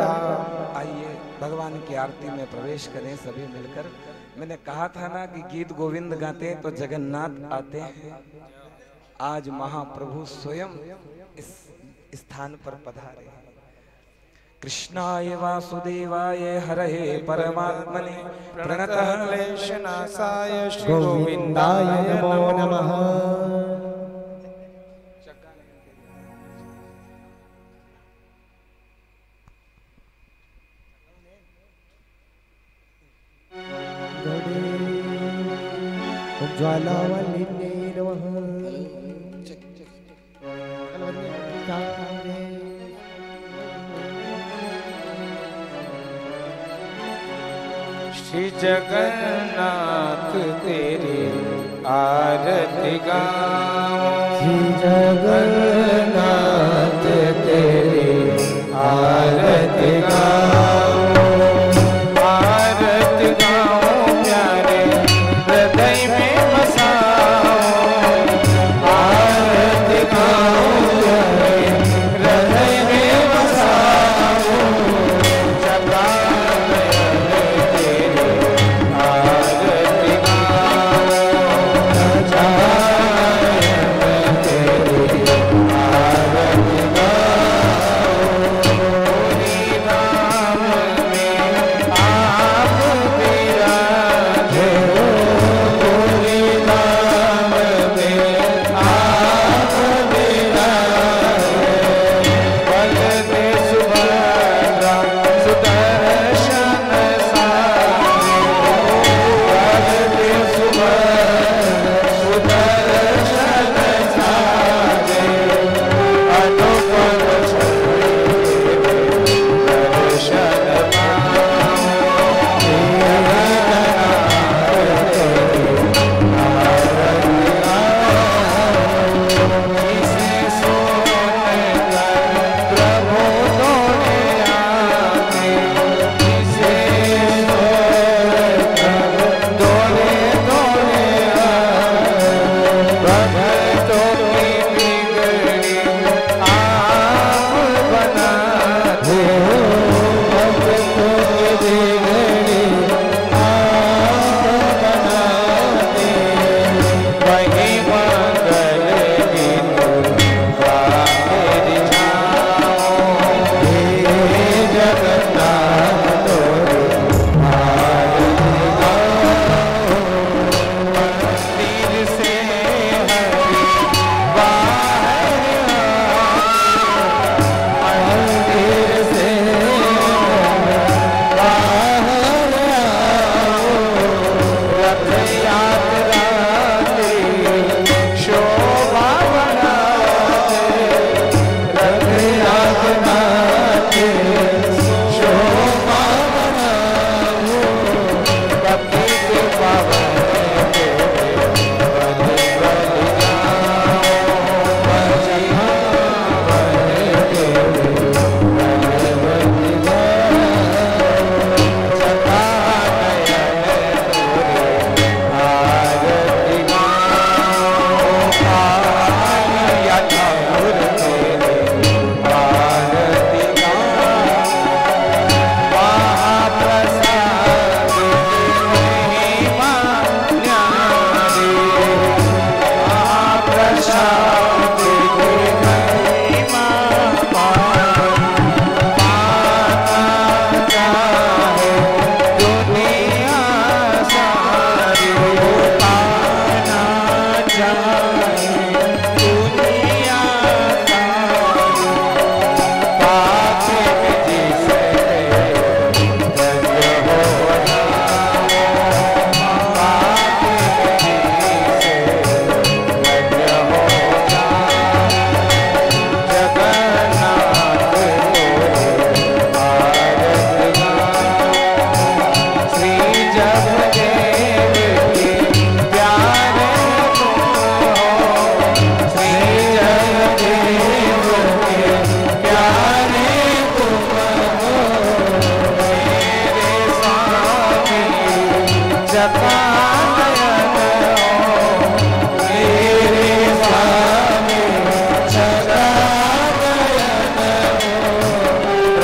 आइए भगवान की आरती में प्रवेश करें सभी मिलकर। मैंने कहा था ना कि गीत गोविंद गाते हैं तो जगन्नाथ आते हैं। आज महाप्रभु स्वयं इस स्थान पर पधारे। कृष्णाय वासुदेवाय हरहे परमात्मने प्रणतः क्लेशनाशाय श्री गोविंदाय नमो नमः। ज्वालावलिने नमः। श्री जगन्नाथ तेरी आरती गाओ श्री जगन्नाथ तेरी आरती गाओ आरती गाओ प्यारे हृदय में बसाओ आरती गाओ प्यारे हृदय में बसाओ जगा आरती गाओ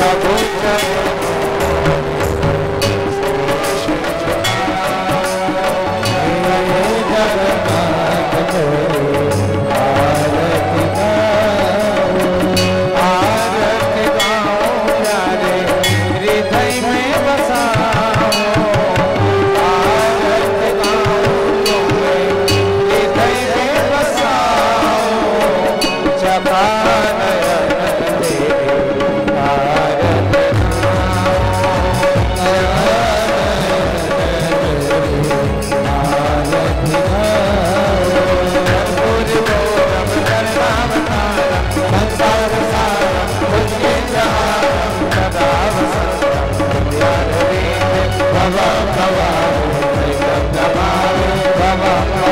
प्रभु Baba